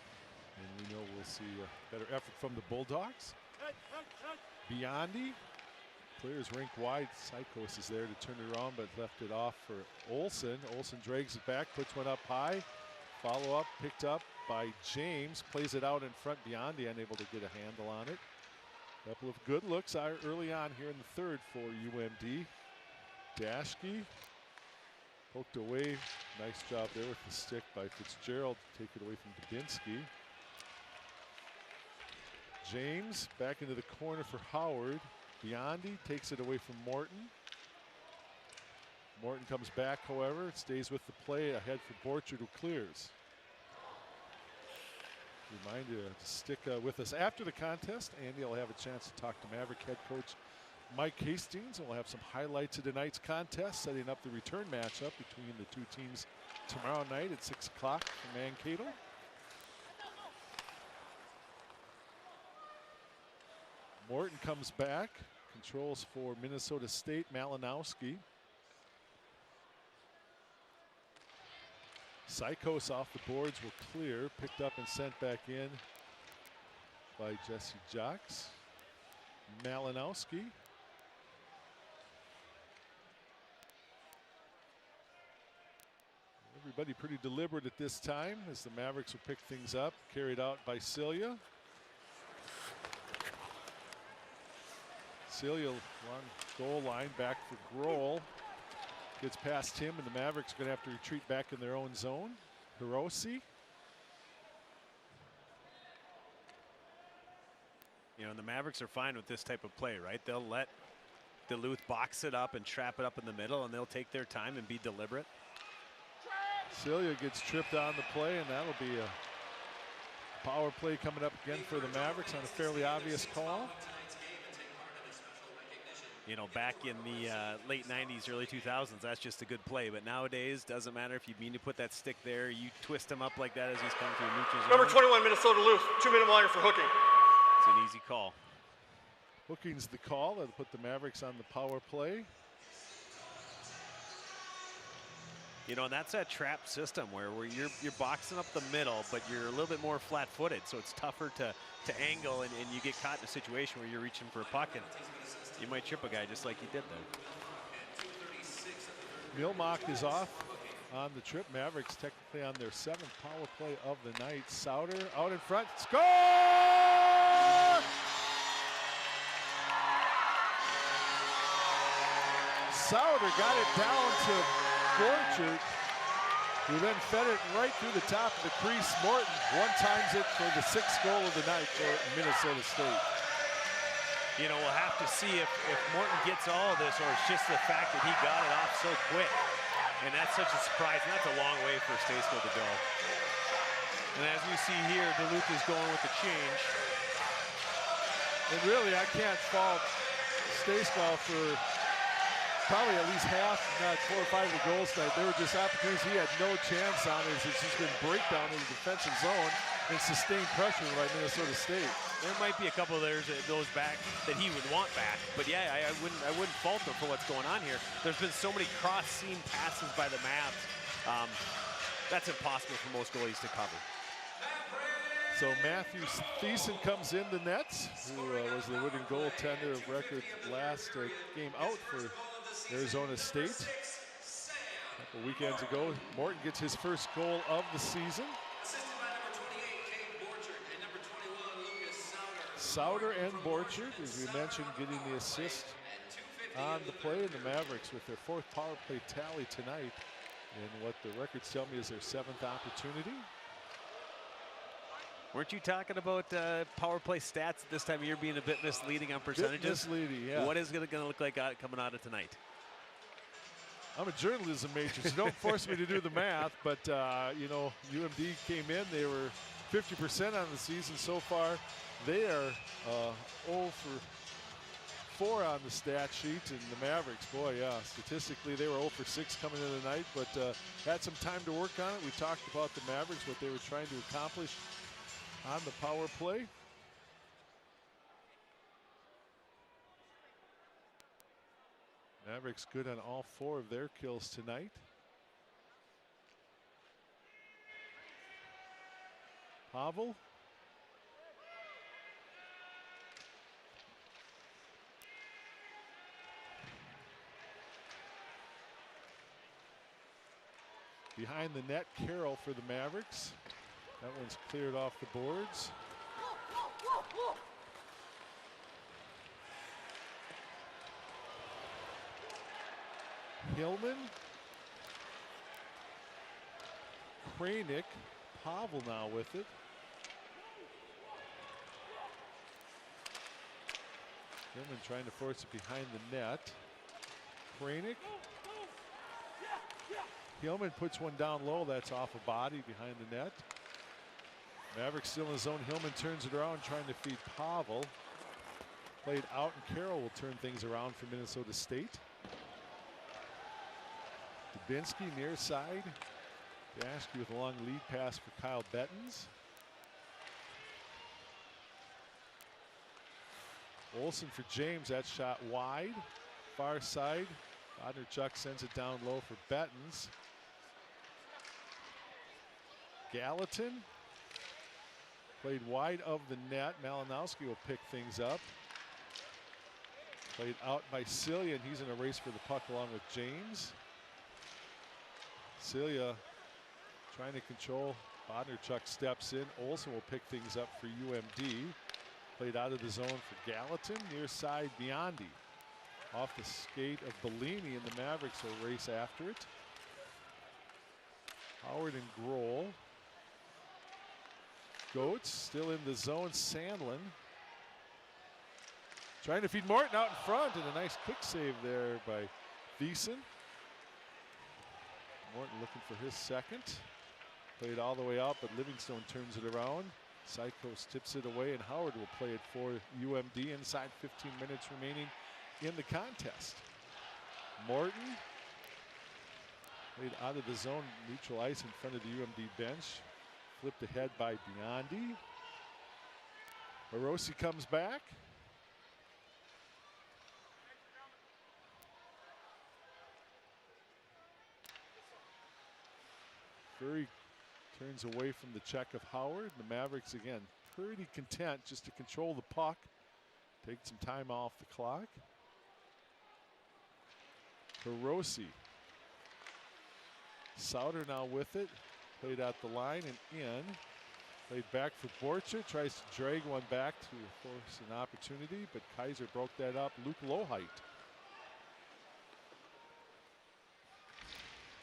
And we know we'll see a better effort from the Bulldogs. Biondi. Clears rink wide. Sykos is there to turn it around, but left it off for Olsen. Olsen drags it back, puts one up high. Follow up, picked up by James. Plays it out in front. Biondi unable to get a handle on it. Couple of good looks early on here in the third for UMD. Dashke poked away. Nice job there with the stick by Fitzgerald to take it away from Dubinsky. James back into the corner for Howard. Biondi takes it away from Morton. Morton comes back, however. It stays with the play ahead for Borchard, who clears. Remind you to stick with us after the contest. Andy will have a chance to talk to Maverick head coach Mike Hastings, and we'll have some highlights of tonight's contest, setting up the return matchup between the two teams tomorrow night at 6 o'clock from Mankato. Morton comes back, controls for Minnesota State, Malinowski. Sykos off the boards will clear, picked up and sent back in by Jesse Jocks. Malinowski. Everybody pretty deliberate at this time as the Mavericks will pick things up, carried out by Celia. Celia on goal line, back for Grohl. Gets past him, and the Mavericks are going to have to retreat back in their own zone. Hiroshi. You know, and the Mavericks are fine with this type of play, right? They'll let Duluth box it up and trap it up in the middle, and they'll take their time and be deliberate. Celia gets tripped on the play, and that'll be a power play coming up again for the Mavericks on a fairly obvious call. You know, back in the late 90s, early 2000s, that's just a good play. But nowadays, doesn't matter if you mean to put that stick there. You twist him up like that as he's coming through neutral zone. Number 21, Minnesota Duluth, 2-minute liner for hooking. It's an easy call. Hooking's the call. That'll put the Mavericks on the power play. You know, and that's that trap system where you're boxing up the middle, but you're a little bit more flat-footed, so it's tougher to angle, and you get caught in a situation where you're reaching for a puck, and you might trip a guy just like you did there. Milmock is off on the trip. Mavericks technically on their 7th power play of the night. Sauter out in front. Score! Sauter got it down to Borchard, who then fed it right through the top of the crease. Morton one-times it for the 6th goal of the night for Minnesota State. You know, we'll have to see if Morton gets all of this, or it's just the fact that he got it off so quick. And that's such a surprise, and that's a long way for Stejsko to go. And as we see here, Duluth is going with the change. And really, I can't fault Stejsko for probably at least half, if not 4 or 5 of the goals tonight. There were just opportunities he had no chance on. It's just been breakdown in the defensive zone and sustained pressure by Minnesota State. There might be a couple of those back that he would want back, but yeah, I wouldn't fault him for what's going on here. There's been so many cross-seam passes by the Mavs. That's impossible for most goalies to cover. So Matthew Thiessen comes in the nets, who was the winning goaltender of record last game out for Arizona State. A couple weekends ago, Morton gets his first goal of the season. Sauter and Borchard, as we mentioned, getting the assist on the play, and the Mavericks with their 4th power play tally tonight, and what the records tell me is their 7th opportunity. Weren't you talking about power play stats at this time of year being a bit misleading on percentages? Misleading, yeah. What is it going to look like coming out of tonight? I'm a journalism major, so don't force me to do the math, but you know, UMD came in, they were 50% on the season so far. They are 0 for 4 on the stat sheet, and the Mavericks, boy, yeah, statistically they were 0 for 6 coming into the night, but had some time to work on it. We talked about the Mavericks, what they were trying to accomplish on the power play. Mavericks good on all 4 of their kills tonight. Pavel. Behind the net, Carroll for the Mavericks. That one's cleared off the boards. Hillman. Kranick. Pavel now with it. Hillman trying to force it behind the net. Kranick. Hillman puts one down low. That's off a body behind the net. Mavericks still in his zone. Hillman turns it around, trying to feed Pavel. Played out, and Carroll will turn things around for Minnesota State. Dubinsky near side. Dashke with a long lead pass for Kyle Bettens. Olsen for James. That shot wide. Far side. Bodnerchuk sends it down low for Bettens. Gallatin. Played wide of the net. Malinowski will pick things up. Played out by Celia, and he's in a race for the puck along with James. Celia trying to control. Bodnerchuk steps in. Olsen will pick things up for UMD. Played out of the zone for Gallatin. Near side, Biondi. Off the skate of Bellini, and the Mavericks will race after it. Howard and Grohl. Goetz still in the zone. Sandlin trying to feed Morton out in front, and a nice kick save there by Thiessen. Morton looking for his second. Played all the way out, but Livingstone turns it around. Sykos tips it away, and Howard will play it for UMD. Inside 15 minutes remaining in the contest. Morton played out of the zone, neutral ice in front of the UMD bench. Flipped ahead by Biondi. Morosi comes back. Furry turns away from the check of Howard. The Mavericks, again, pretty content just to control the puck. Take some time off the clock. Morosi. Sauter now with it. Played out the line and in. Played back for Borcher. Tries to drag one back to force an opportunity, but Kaiser broke that up. Luke Lohheit.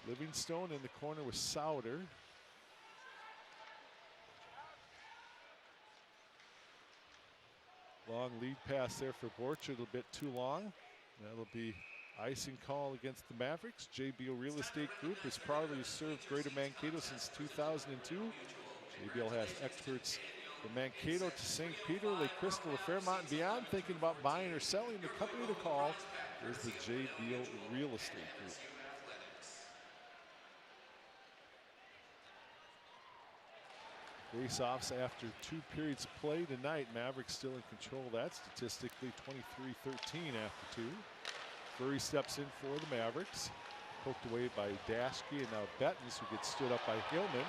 Livingstone in the corner with Sauter. Long lead pass there for Borcher. A little bit too long. That'll be icing call against the Mavericks. JBL Real Estate Group has proudly served Greater Mankato since 2002. JBL has experts from Mankato to St. Peter, Lake Crystal, to Fairmont and beyond. Thinking about buying or selling, the company to call is the JBL Real Estate Group. Face-offs after 2 periods of play tonight. Mavericks still in control of that statistically, 23-13 after 2. Furry steps in for the Mavericks. Poked away by Dashke, and now Bettens, who gets stood up by Hillman.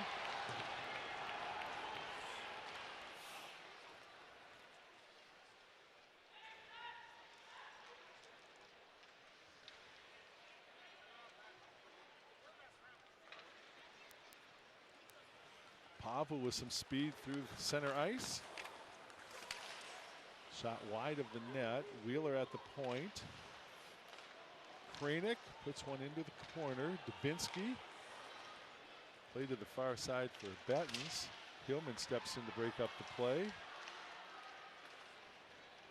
Pavel with some speed through center ice. Shot wide of the net. Wheeler at the point. Kranick puts one into the corner. Dubinsky. Play to the far side for Bettens. Hillman steps in to break up the play.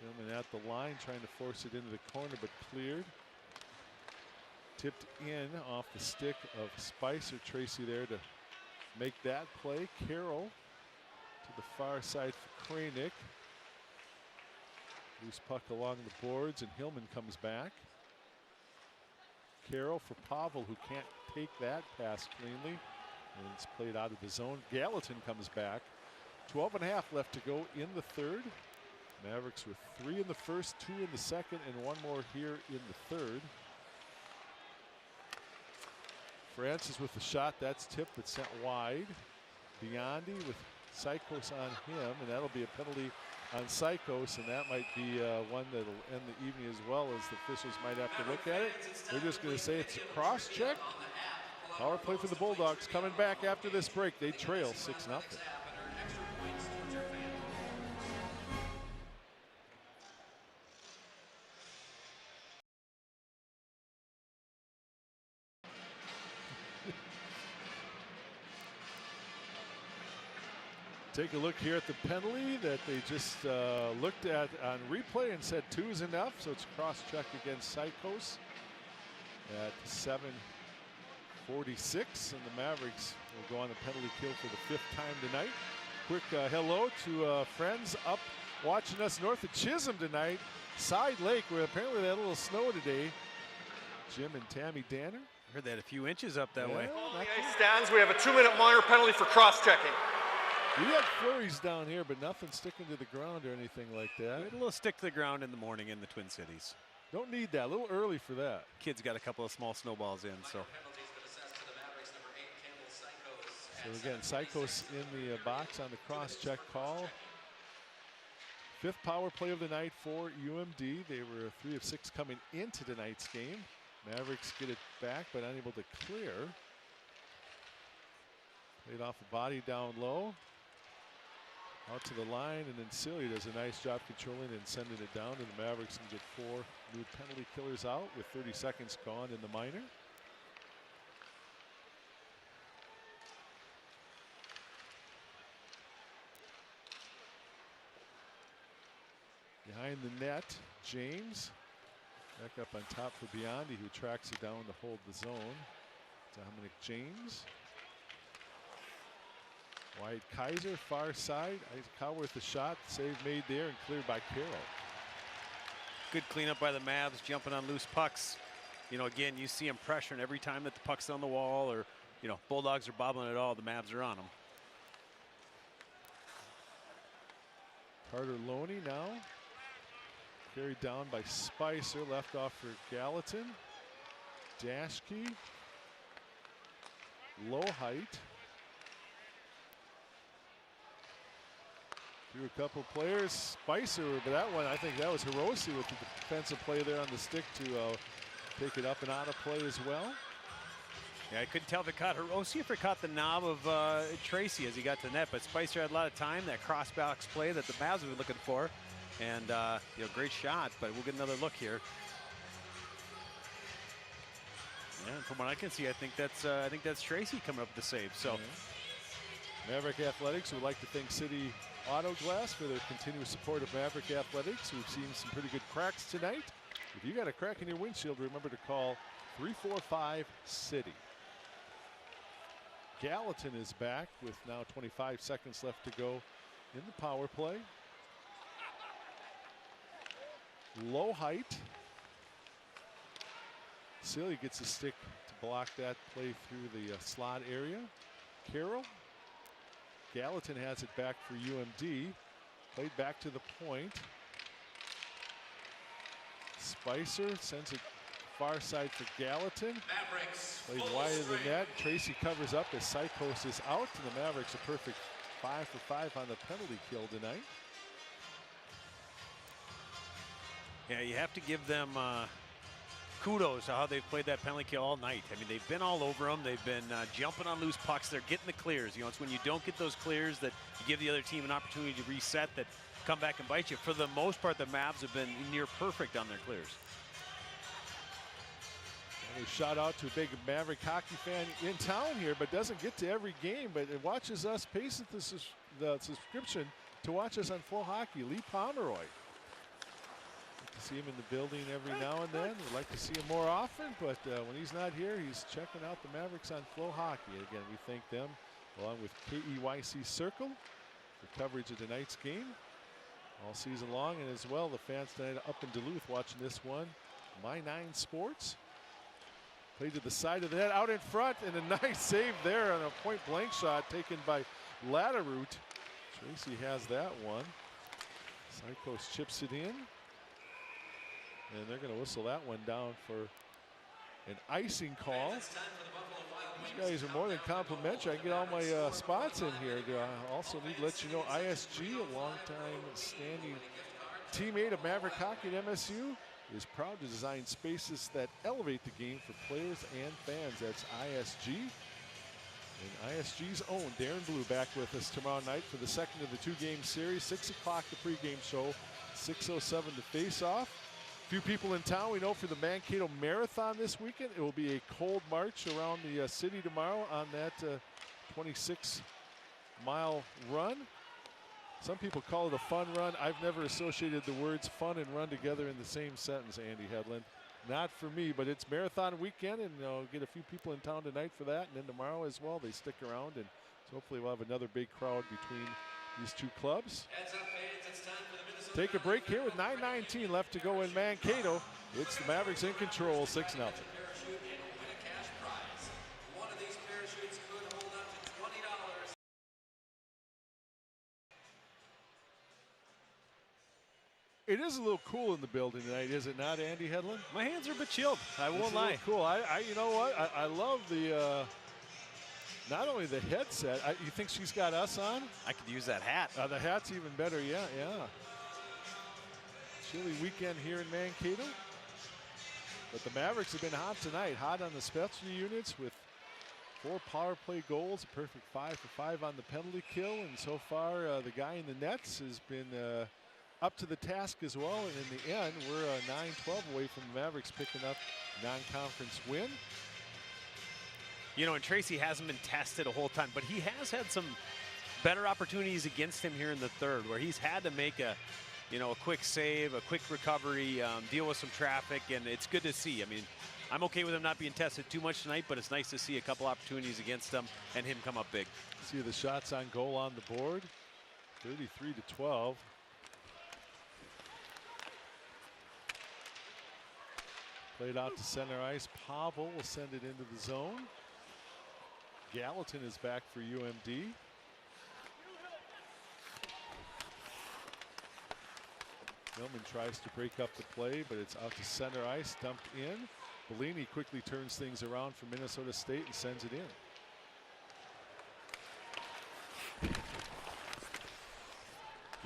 Hillman at the line trying to force it into the corner, but cleared. Tipped in off the stick of Spicer. Tracy there to make that play. Carroll to the far side for Kranick. Loose puck along the boards, and Hillman comes back. Carroll for Pavel, who can't take that pass cleanly. And it's played out of the zone. Gallatin comes back. 12.5 left to go in the third. Mavericks with 3 in the first, 2 in the second, and 1 more here in the third. Francis with the shot. That's tipped but sent wide. Biondi with Sykos on him, and that'll be a penalty on Sykos, and that might be one that'll end the evening as well, as the officials might have to look at it. They're just going to say it's a cross check. Power play for the Bulldogs coming back after this break. They trail 6-0. Take a look here at the penalty that they just looked at on replay and said 2 is enough. So it's cross-check against Psychos at 7:46, and the Mavericks will go on the penalty kill for the 5th time tonight. Quick hello to friends up watching us north of Chisholm tonight. Side Lake, where apparently they had a little snow today. Jim and Tammy Danner. Heard that a few inches up that way. On the ice stands, we have a 2-minute minor penalty for cross-checking. We had flurries down here, but nothing sticking to the ground or anything like We that. had a little stick to the ground in the morning in the Twin Cities. Don't need that. A little early for that. Kids got a couple of small snowballs in, so. So again, Psychos in the box on the cross-check call. 5th power play of the night for UMD. They were 3 of 6 coming into tonight's game. Mavericks get it back, but unable to clear. Played off a body down low. Out to the line, and then Celia does a nice job controlling and sending it down, and the Mavericks can get 4 new penalty killers out with 30 seconds gone in the minor. Behind the net, James back up on top for Biondi, who tracks it down to hold the zone. Dominic James. Wyatt Kaiser, far side. Cowworth the shot, save made there and cleared by Carroll. Good cleanup by the Mavs, jumping on loose pucks. You know, again, you see them pressuring every time that the puck's on the wall, or, you know, Bulldogs are bobbling it all, the Mavs are on them. Carter Loney now. Carried down by Spicer, left off for Gallatin. Dashkey. Low height. Through a couple players. Spicer, but that one, I think that was Hiroshi with the defensive play there on the stick to take it up and out of play as well. Yeah, I couldn't tell if it caught Hiroshi, if it caught the knob of Tracy as he got to net, but Spicer had a lot of time, that cross-box play that the Mavs were looking for. And, you know, great shot, but we'll get another look here. Yeah, from what I can see, I think that's Tracy coming up with the save. So, Maverick Athletics would like to thank City Auto Glass for their continuous support of Maverick Athletics. We've seen some pretty good cracks tonight. If you got a crack in your windshield, remember to call 345-CITY. Gallatin is back with now 25 seconds left to go in the power play. Low height. Celia gets a stick to block that play through the slot area. Carroll. Gallatin has it back for UMD. Played back to the point. Spicer sends it far side for Gallatin. Played wide of the net. Tracy covers up as Psychos is out, and the Mavericks a perfect 5 for 5 on the penalty kill tonight. yeah, you have to give them kudos to how they've played that penalty kill all night. I mean, they've been all over them. They've been jumping on loose pucks. They're getting the clears. You know, it's when you don't get those clears that you give the other team an opportunity to reset, that come back and bite you. For the most part, the Mavs have been near perfect on their clears. And a shout out to a big Maverick hockey fan in town here, but doesn't get to every game, but it watches us, pays the subscription to watch us on Full Hockey. Lee Pomeroy. See him in the building every now and then. We'd like to see him more often, but when he's not here, he's checking out the Mavericks on Flow Hockey. Again, we thank them, along with KEYC Circle, for coverage of tonight's game all season long, and as well the fans tonight up in Duluth watching this one. My 9 Sports. Played to the side of the net, out in front, and a nice save there on a point-blank shot taken by Latteroot. Tracy has that one. Psychos chips it in. And they're going to whistle that one down for an icing call. These guys are more than complimentary. I can get all my spots in here. I also need to let you know ISG, a long-time standing teammate of Maverick Hockey at MSU, is proud to design spaces that elevate the game for players and fans. That's ISG. And ISG's own Darren Blue back with us tomorrow night for the second of the two-game series. 6 o'clock the pregame show, 6:07 the face-off. A few people in town we know for the Mankato Marathon this weekend. It will be a cold march around the city tomorrow on that 26-mile run. Some people call it a fun run. I've never associated the words fun and run together in the same sentence, Andy Hedlund. Not for me, but it's marathon weekend, and get a few people in town tonight for that, and then tomorrow as well. They stick around, and so hopefully we'll have another big crowd between these two clubs. Take a break here with 9:19 left to go in Mankato. It's the Mavericks in control, 6-0. It is a little cool in the building tonight, is it not, Andy Hedlund? My hands are a bit chilled. I won't It's a lie. little cool. You know what? I love the not only the headset. You think she's got us on? I could use that hat. The hat's even better. Yeah. Chilly weekend here in Mankato, but the Mavericks have been hot tonight. Hot on the specialty units with 4 power play goals, a perfect 5 for 5 on the penalty kill, and so far the guy in the nets has been up to the task as well, and in the end, we're 9-12 away from the Mavericks picking up non-conference win. And Tracy hasn't been tested a whole ton, but he has had some better opportunities against him here in the third, where he's had to make a quick save, a quick recovery, deal with some traffic, and it's good to see. I mean, I'm okay with him not being tested too much tonight, but it's nice to see a couple opportunities against him and him come up big. See the shots on goal on the board, 33-12. Played out to center ice. Pavel will send it into the zone. Gallatin is back for UMD. Millman tries to break up the play, but it's out to center ice, dumped in. Bellini quickly turns things around for Minnesota State and sends it in.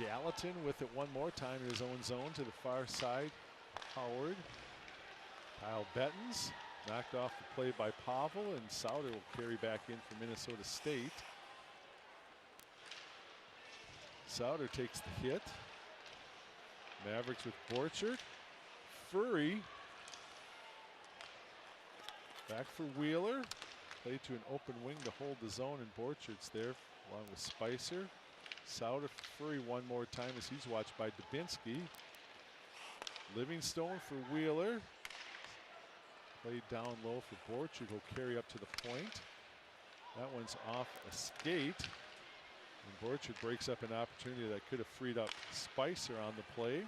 Gallatin with it one more time in his own zone to the far side. Howard. Kyle Bettens knocked off the play by Pavel, and Sauter will carry back in for Minnesota State. Sauter takes the hit. Mavericks with Borchert. Furry. Back for Wheeler. Play to an open wing to hold the zone, and Borchert's there along with Spicer. Sauter for Furry one more time as he's watched by Dubinsky. Livingstone for Wheeler. Played down low for Borchert, who'll carry up to the point. That one's off a skate. And Borchert breaks up an opportunity that could have freed up Spicer on the play.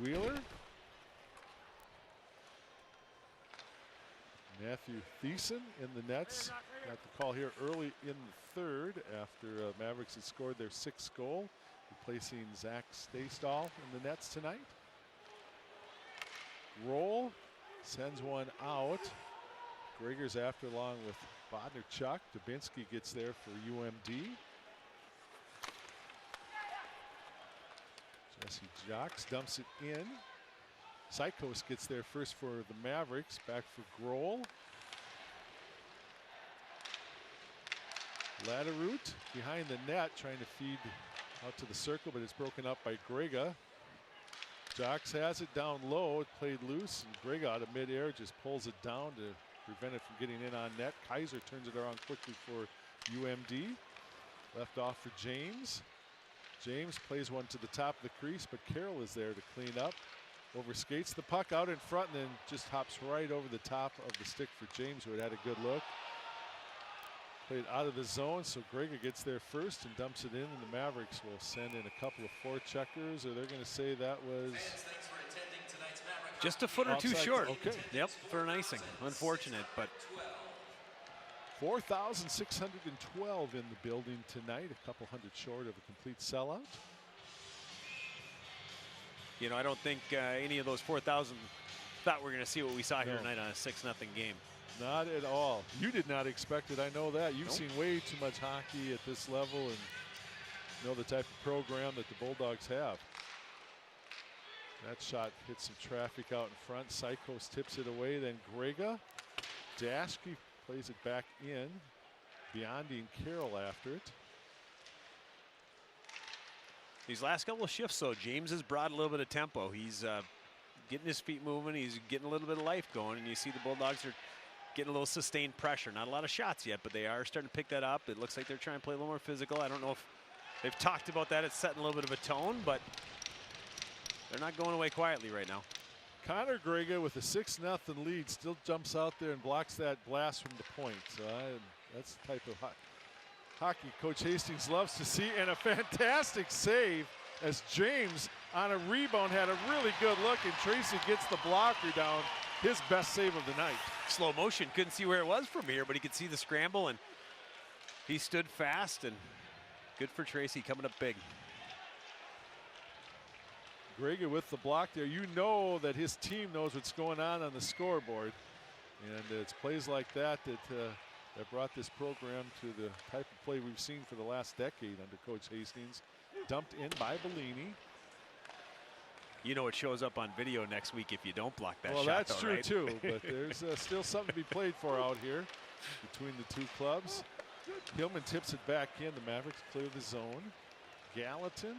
Wheeler. Matthew Thiessen in the nets. Got the call here early in the third after Mavericks had scored their 6th goal, replacing Zach Staystall in the nets tonight. Roll sends one out. Gregor's after along with Bodnar-Chuk. Dubinsky gets there for UMD. Jesse Jocks dumps it in. Sykos gets there first for the Mavericks. Back for Grohl. Latterroot behind the net trying to feed out to the circle, but it's broken up by Grega. Jocks has it down low. It played loose, and Greg out of midair just pulls it down to prevent it from getting in on net. Kaiser turns it around quickly for UMD. Left off for James. James plays one to the top of the crease, but Carroll is there to clean up. Overskates the puck out in front and then just hops right over the top of the stick for James, who had a good look. Played out of the zone, so Grega gets there first and dumps it in, and the Mavericks will send in a couple of forecheckers, or they're going to say that was just a foot or two offside. short. Okay. Yep, for an icing. Unfortunate, but 4,612 in the building tonight, a couple hundred short of a complete sellout. I don't think any of those 4,000 thought we were going to see what we saw here tonight on a 6-0 game. Not at all. You did not expect it. I know that. You've seen way too much hockey at this level and know the type of program that the Bulldogs have. That shot hits some traffic out in front. Psychos tips it away. Then Grega. Dashke plays it back in. Biondi and Carroll after it. These last couple of shifts, though, James has brought a little bit of tempo. He's getting his feet moving. He's getting a little bit of life going. And you see the Bulldogs are getting a little sustained pressure. Not a lot of shots yet, but they are starting to pick that up. It looks like they're trying to play a little more physical. I don't know if they've talked about that. It's setting a little bit of a tone, but they're not going away quietly right now. Connor Grega with a 6-0 lead still jumps out there and blocks that blast from the point. So that's the type of hockey Coach Hastings loves to see. And a fantastic save as James on a rebound had a really good look, and Tracy gets the blocker down. His best save of the night. Slow motion, couldn't see where it was from here, but he could see the scramble, and he stood fast, and good for Tracy coming up big. Grega with the block there. You know that his team knows what's going on the scoreboard. And it's plays like that that brought this program to the type of play we've seen for the last decade under Coach Hastings. Dumped in by Bellini. You know it shows up on video next week if you don't block that shot. Well, that's though, true right? too, but there's still something to be played for out here between the two clubs. Hillman tips it back in. The Mavericks clear the zone. Gallatin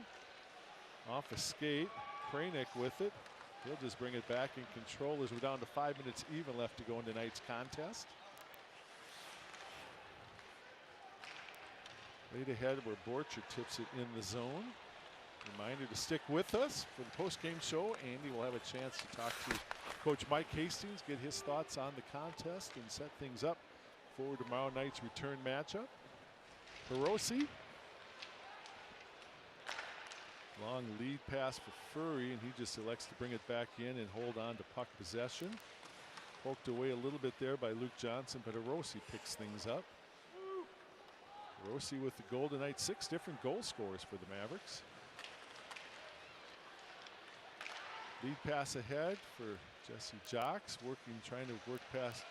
off a skate. Kranick with it. He'll just bring it back in control as we're down to 5 minutes even left to go in tonight's contest. Laid ahead where Borcher tips it in the zone. Reminder to stick with us for the post-game show. Andy will have a chance to talk to Coach Mike Hastings, get his thoughts on the contest, and set things up for tomorrow night's return matchup. Hiroshi. Long lead pass for Furry, and he just elects to bring it back in and hold on to puck possession. Poked away a little bit there by Luke Johnson, but Hiroshi picks things up. Hiroshi with the goal tonight. 6 different goal scorers for the Mavericks. Lead pass ahead for Jesse Jocks, trying to work past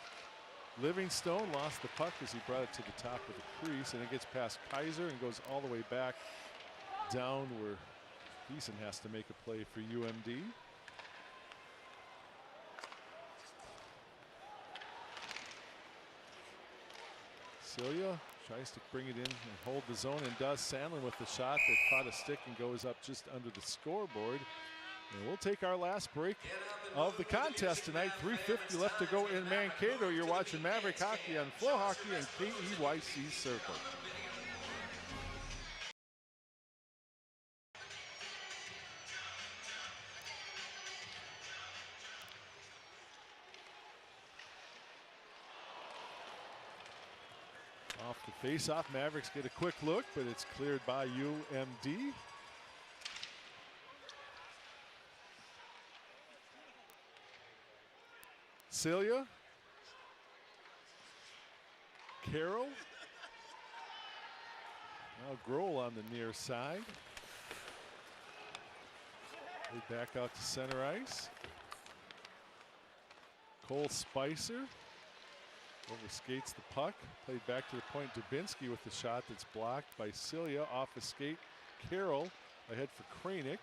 Livingstone. Lost the puck as he brought it to the top of the crease, and it gets past Kaiser and goes all the way back down where Beeson has to make a play for UMD. Celia tries to bring it in and hold the zone, and does. Sandlin with the shot that caught a stick and goes up just under the scoreboard. And we'll take our last break of the contest tonight. 3:50 left to go in Mankato. You're watching Maverick Hockey on Flow Hockey and KEYC Circle. Off the face-off, Mavericks get a quick look, but it's cleared by UMD. Celia. Carroll. Now Grohl on the near side. They back out to center ice. Cole Spicer overskates the puck. Played back to the point. Dubinsky with the shot that's blocked by Celia off a skate. Carroll ahead for Kranick,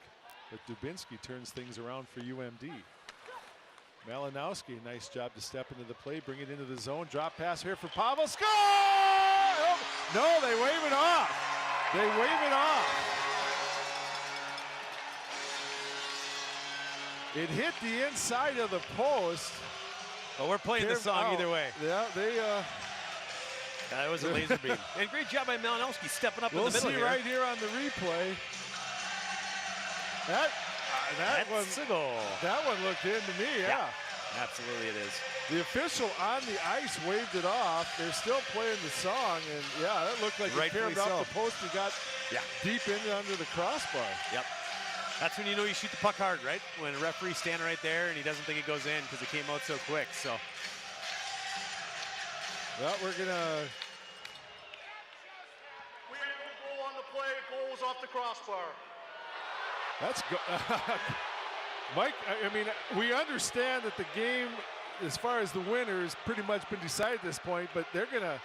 but Dubinsky turns things around for UMD. Malinowski, a nice job to step into the play, bring it into the zone. Drop pass here for Pavel. Score! Oh, no, they wave it off. They wave it off. It hit the inside of the post. Well, we're playing the song either way. Yeah, that was a laser beam. And great job by Malinowski stepping up in the middle here. We'll see right here on the replay. That's a goal. That one looked in to me, yeah. Absolutely it is. The official on the ice waved it off. They're still playing the song, and yeah, that looked like it carried off the post and got deep in under the crossbar. Yep. That's when you know you shoot the puck hard, right? When a referee's standing right there and he doesn't think it goes in because it came out so quick. So. Well, we're gonna. We have no goal on the play. Goal was off the crossbar. That's good. Mike, I mean, we understand that the game, as far as the winner, has pretty much been decided at this point, but they're going to.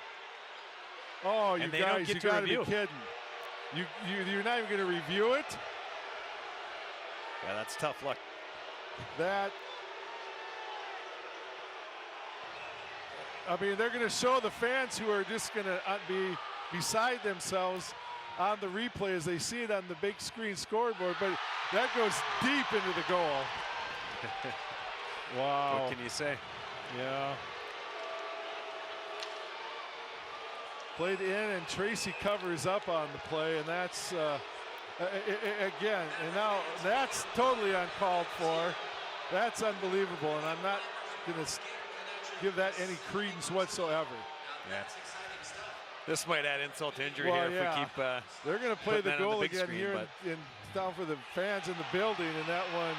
Oh, you guys, you got to be kidding. You're not even going to review it? Yeah, that's tough luck. that, I mean, they're going to show the fans who are just going to be beside themselves on the replay as they see it on the big screen scoreboard, but that goes deep into the goal. Wow. What can you say? Yeah. Played in, and Tracy covers up on the play, and that's, again, and now that's totally uncalled for. That's unbelievable, and I'm not going to give that any credence whatsoever. Yeah. This might add insult to injury Well, here yeah. if we keep. They're going to play the putting that on goal the big again screen, here but in down for the fans in the building, and that one.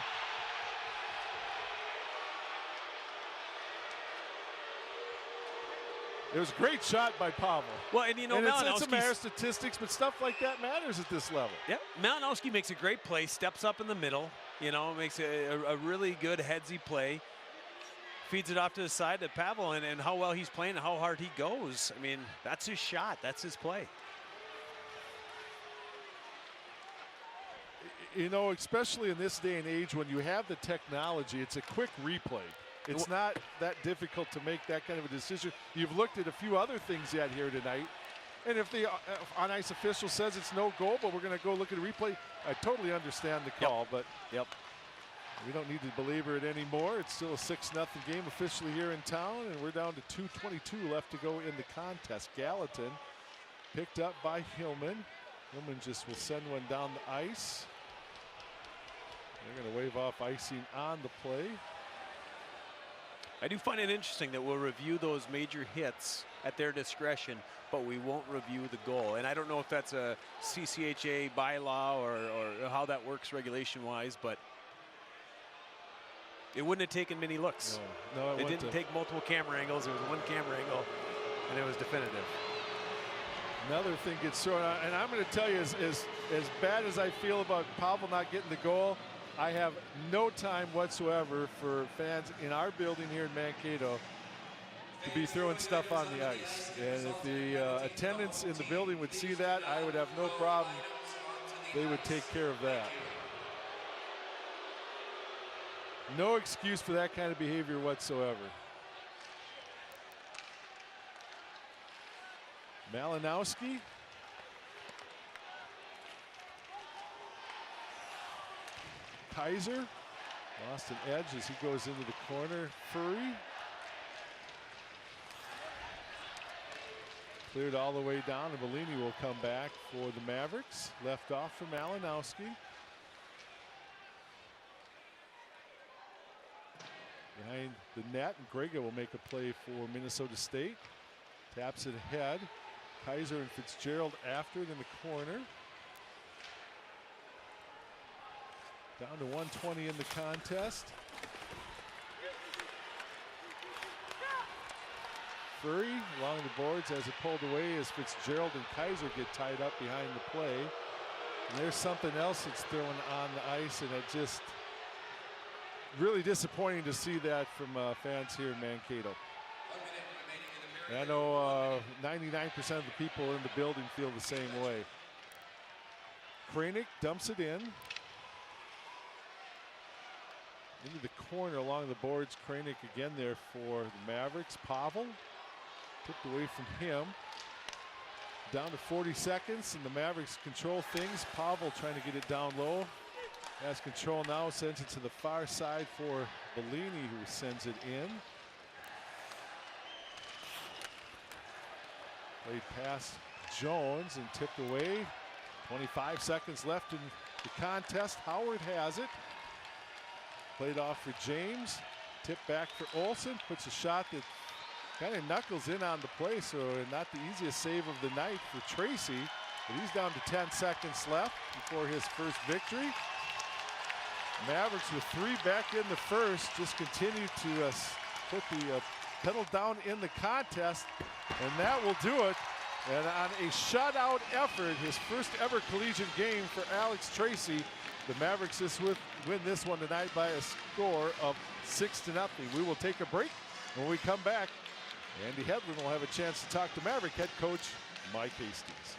It was a great shot by Pavel. Well, and you know, and it's a matter of Malinowski's, statistics, but stuff like that matters at this level. yeah, Malinowski makes a great play, steps up in the middle, you know, makes a really good headsy play, feeds it off to the side to Pavel, and how well he's playing and how hard he goes. I mean, that's his shot, that's his play. You know, especially in this day and age when you have the technology, it's a quick replay. It's not that difficult to make that kind of a decision. You've looked at a few other things yet here tonight. And if the on-ice official says it's no goal, but we're going to go look at a replay, I totally understand the call. But we don't need to belabor it anymore. It's still a 6-0 game officially here in town, and we're down to 2:22 left to go in the contest. Gallatin picked up by Hillman. Hillman just will send one down the ice. They're going to wave off icing on the play. I do find it interesting that we'll review those major hits at their discretion, but we won't review the goal. And I don't know if that's a CCHA bylaw or how that works regulation-wise, but it wouldn't have taken many looks. No, it didn't take multiple camera angles. It was one camera angle, and it was definitive. Another thing gets thrown out, and I'm going to tell you, as bad as I feel about Pavel not getting the goal, I have no time whatsoever for fans in our building here in Mankato to be throwing stuff on the ice. And if the attendants in the building would see that, I would have no problem. They would take care of that. No excuse for that kind of behavior whatsoever. Malinowski. Kaiser lost an edge as he goes into the corner. Furry cleared all the way down, and Bellini will come back for the Mavericks. Left off for Malinowski. Behind the net, and Grega will make a play for Minnesota State. Taps it ahead. Kaiser and Fitzgerald after it in the corner. Down to 120 in the contest. Furry along the boards as it pulled away as Fitzgerald and Kaiser get tied up behind the play. And there's something else that's thrown on the ice, and it just really disappointing to see that from fans here in Mankato. And I know 99% of the people in the building feel the same way. Kranick dumps it in. Into the corner along the boards. Kranick again there for the Mavericks. Pavel tipped away from him. Down to 40 seconds, and the Mavericks control things. Pavel trying to get it down low. Has control now, sends it to the far side for Bellini, who sends it in. Played past Jones and tipped away. 25 seconds left in the contest. Howard has it. Played off for James. Tipped back for Olsen. Puts a shot that kind of knuckles in on the play, so not the easiest save of the night for Tracy. But he's down to 10 seconds left before his first victory. Mavericks with 3 back in the first just continue to put the pedal down in the contest, and that will do it. And on a shutout effort, his first ever collegiate game for Alex Tracy, the Mavericks win this one tonight by a score of 6-0. We will take a break. When we come back, Andy Hedlund will have a chance to talk to Maverick head coach Mike Hastings.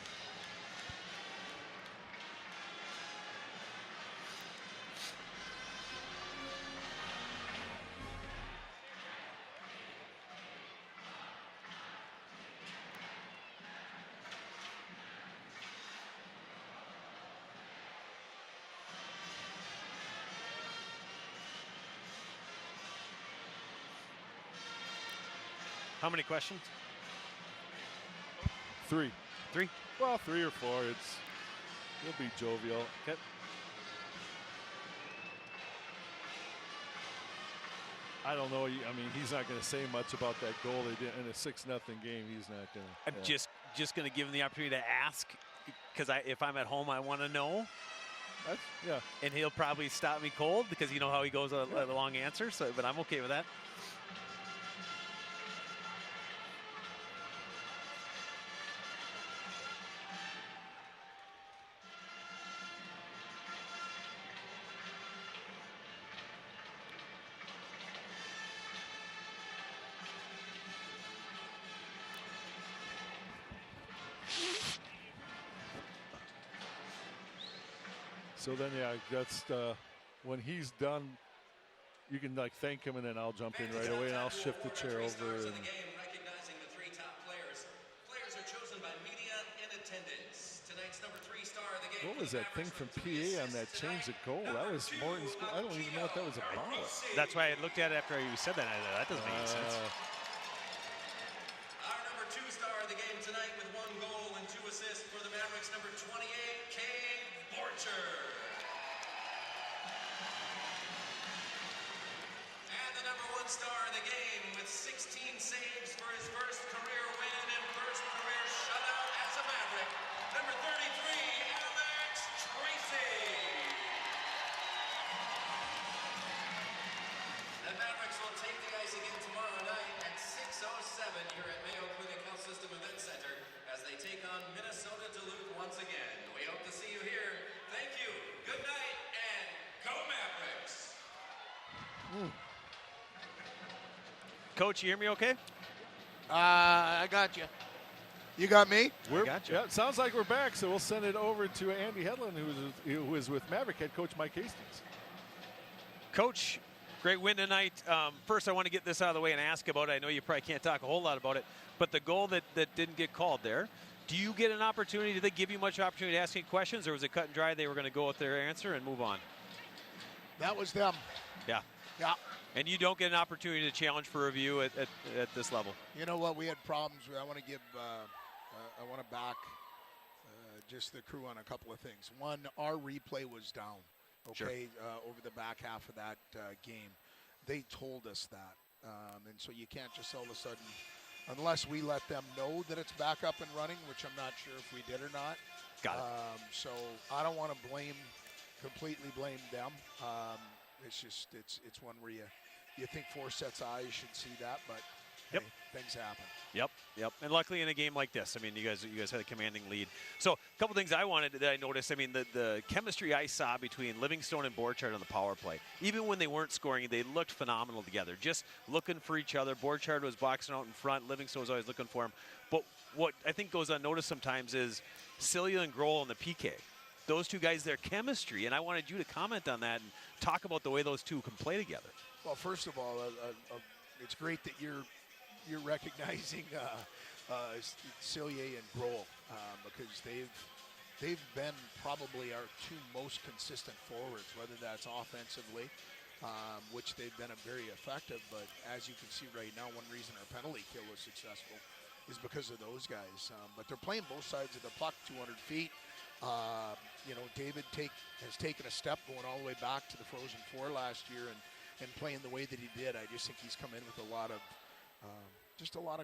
How many questions? 3. 3? Well, 3 or 4. It'll be jovial. Okay. I don't know. I mean, he's not going to say much about that goal they did in a 6-0 game. He's not going to. I'm just going to give him the opportunity to ask, because if I'm at home, I want to know. Yeah. And he'll probably stop me cold because you know how he goes a long answer. So, but I'm okay with that. So then, yeah, that's when he's done. You can like thank him, and then I'll jump in right away, and I'll shift the chair over. And Recognizing the 3 top players. Players are chosen by media in attendance. Tonight's number 3 star of the game. what was that thing from PA on that change of goal? That was Morton's goal. I don't even know what that was about. That's why I looked at it after you said that. I thought, that doesn't make any sense. Our number 2 star of the game tonight with 1 goal and 2 assists for the Mavericks, number 28, Cade Borcher. And the number 1 star of the game with 16 saves for his first career win and first career shutout as a Maverick, number 33, Alex Tracy. The Mavericks will take the ice again tomorrow night at 6:07 here at Mayo Clinic Health System Event Center as they take on Minnesota Duluth once again. We hope to see you here. Thank you. Good night and go Mavericks. Coach, you hear me okay? I got you. You got me? Gotcha. Yeah, it sounds like we're back, so we'll send it over to Andy Hedlund, who is with Maverick head coach Mike Hastings. Coach, great win tonight. First, I want to get this out of the way and ask about it. I know you probably can't talk a whole lot about it, but the goal that didn't get called there, do you get an opportunity? Did they give you much opportunity to ask any questions, or was it cut and dry? They were going to go with their answer and move on? That was them. Yeah. Yeah. And you don't get an opportunity to challenge for review at this level. You know what? We had problems with. I want to give. I want to back just the crew on a couple of things. One, our replay was down. Okay, over the back half of that game, they told us that, and so you can't just all of a sudden, unless we let them know that it's back up and running, which I'm not sure if we did or not. Got it. So I don't want to completely blame them. It's just it's one where you think 4 sets of eyes should see that, but Yep. hey, things happen. Yep. And luckily in a game like this, I mean, you guys had a commanding lead. So a couple things that I noticed. I mean, the chemistry I saw between Livingstone and Borchardt on the power play, even when they weren't scoring, they looked phenomenal together, just looking for each other. Borchardt was boxing out in front. Livingstone was always looking for him. But what I think goes unnoticed sometimes is Celia and Grohl and the PK. Those two guys, their chemistry, and I wanted you to comment on that and talk about the way those two can play together. Well, first of all, it's great that you're recognizing Cillier and Grohl because they've been probably our 2 most consistent forwards, whether that's offensively, which they've been very effective. But as you can see right now, one reason our penalty kill was successful is because of those guys. But they're playing both sides of the puck, 200 feet. David has taken a step going all the way back to the Frozen Four last year and playing the way that he did. I just think he's come in with a lot of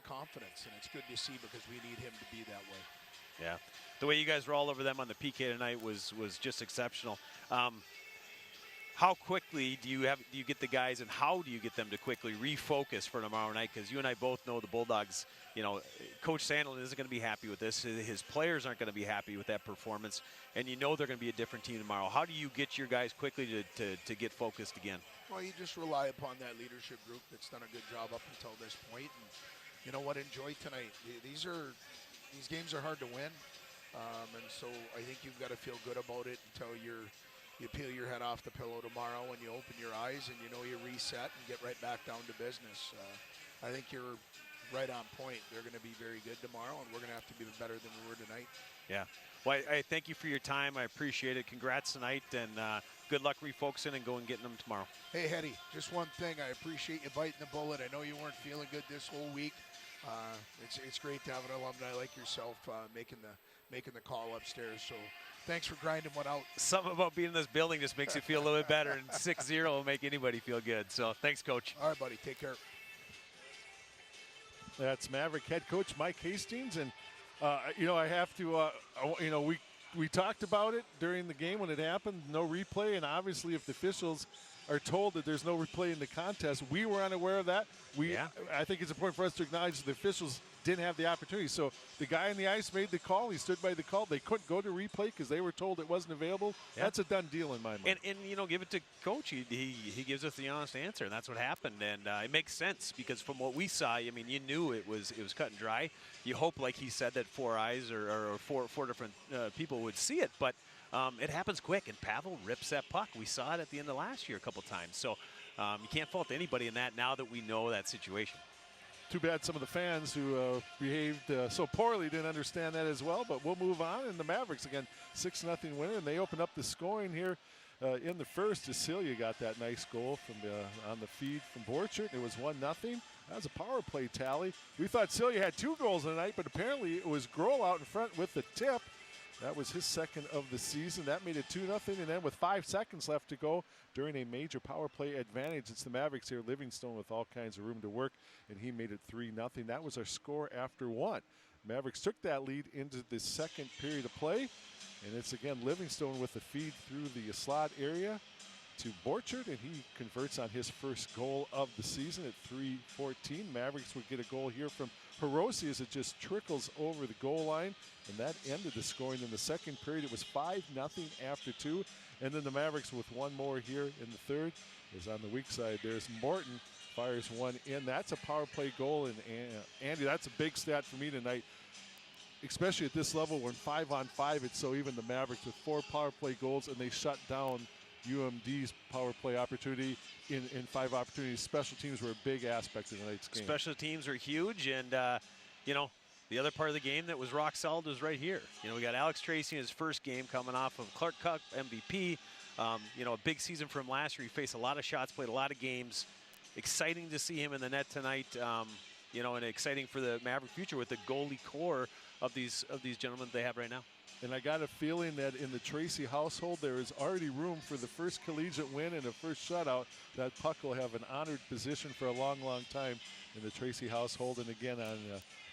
confidence, and it's good to see because we need him to be that way. Yeah, the way you guys were all over them on the PK tonight was just exceptional. How quickly do you get the guys, and how do you get them to quickly refocus for tomorrow night? Because you and I both know the Bulldogs. Coach Sandlin isn't going to be happy with this. His players aren't going to be happy with that performance, and they're going to be a different team tomorrow. How do you get your guys quickly to get focused again? Well, you just rely upon that leadership group that's done a good job up until this point. And you know what? Enjoy tonight. These games are hard to win, and so I think you've got to feel good about it until you peel your head off the pillow tomorrow and you open your eyes and you reset and get right back down to business. I think you're right on point. They're going to be very good tomorrow, and we're going to have to be better than we were tonight. Yeah. Well, I thank you for your time. I appreciate it. Congrats tonight, and good luck refocusing and going getting them tomorrow. Hey, Hetty, just one thing. I appreciate you biting the bullet. I know you weren't feeling good this whole week. It's great to have an alumni like yourself making the call upstairs. So thanks for grinding one out. Something about being in this building just makes you feel a little bit better, and 6-0 will make anybody feel good. So thanks, Coach. All right, buddy. Take care. That's Maverick head coach Mike Hastings, and I have to, we talked about it during the game when it happened, no replay, and obviously if the officials are told that there's no replay in the contest, we were unaware of that. I think it's important for us to acknowledge that the officials didn't have the opportunity. So the guy on the ice made the call. He stood by the call. They couldn't go to replay because they were told it wasn't available. Yeah. That's a done deal in my mind. And give it to Coach. He gives us the honest answer, and that's what happened. And it makes sense because from what we saw, I mean, you knew it was cut and dry. You hope, like he said, that four eyes or four different people would see it, but it happens quick. And Pavel rips that puck. We saw it at the end of last year a couple times. So you can't fault anybody in that now that we know that situation. Too bad some of the fans who behaved so poorly didn't understand that as well, but we'll move on. And the Mavericks, again, 6-0 winner, and they open up the scoring here in the first. Cecilia got that nice goal from on the feed from Borchert. It was 1-0. That was a power play tally. We thought Celia had 2 goals tonight, but apparently it was Grohl out in front with the tip. That was his second of the season. That made it 2-0, and then with 5 seconds left to go during a major power play advantage, it's the Mavericks here. Livingstone with all kinds of room to work, and he made it 3-0. That was our score after 1. Mavericks took that lead into the second period of play, and it's again Livingstone with the feed through the slot area to Borchert, and he converts on his first goal of the season at 3:14. Mavericks would get a goal here from Hiroshi as it just trickles over the goal line, and that ended the scoring in the second period. It was 5-0 after 2, and then the Mavericks with one more here in the third is on the weak side. There's Morton, fires one in. That's a power play goal, and Andy, that's a big stat for me tonight, especially at this level when 5-on-5 it's so even. The Mavericks with 4 power play goals, and they shut down UMD's power play opportunity in 5 opportunities. Special teams were a big aspect of tonight's game. Special teams are huge, and the other part of the game that was rock solid was right here. We got Alex Tracy in his first game coming off of Clark Cup MVP. A big season from last year. He faced a lot of shots, played a lot of games. Exciting to see him in the net tonight. And exciting for the Maverick future with the goalie core of these gentlemen they have right now. And I got a feeling that in the Tracy household, there is already room for the first collegiate win and a first shutout. That puck will have an honored position for a long, long time in the Tracy household. And again, on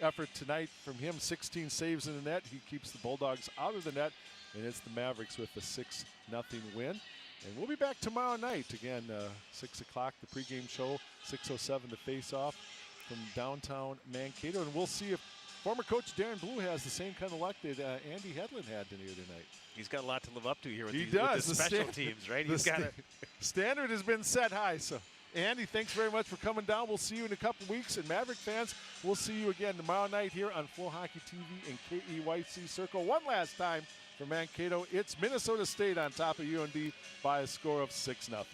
effort tonight from him, 16 saves in the net. He keeps the Bulldogs out of the net, and it's the Mavericks with the 6-0 win. And we'll be back tomorrow night. Again, 6 o'clock, the pregame show, 6:07 the face-off from downtown Mankato. And we'll see if former coach Darren Blue has the same kind of luck that Andy Hedlund had here tonight. He's got a lot to live up to here with with the special teams, right? He's got standard has been set high. So, Andy, thanks very much for coming down. We'll see you in a couple weeks. And Maverick fans, we'll see you again tomorrow night here on Flow Hockey TV and KEYC Circle. One last time for Mankato, it's Minnesota State on top of UMD by a score of 6-0.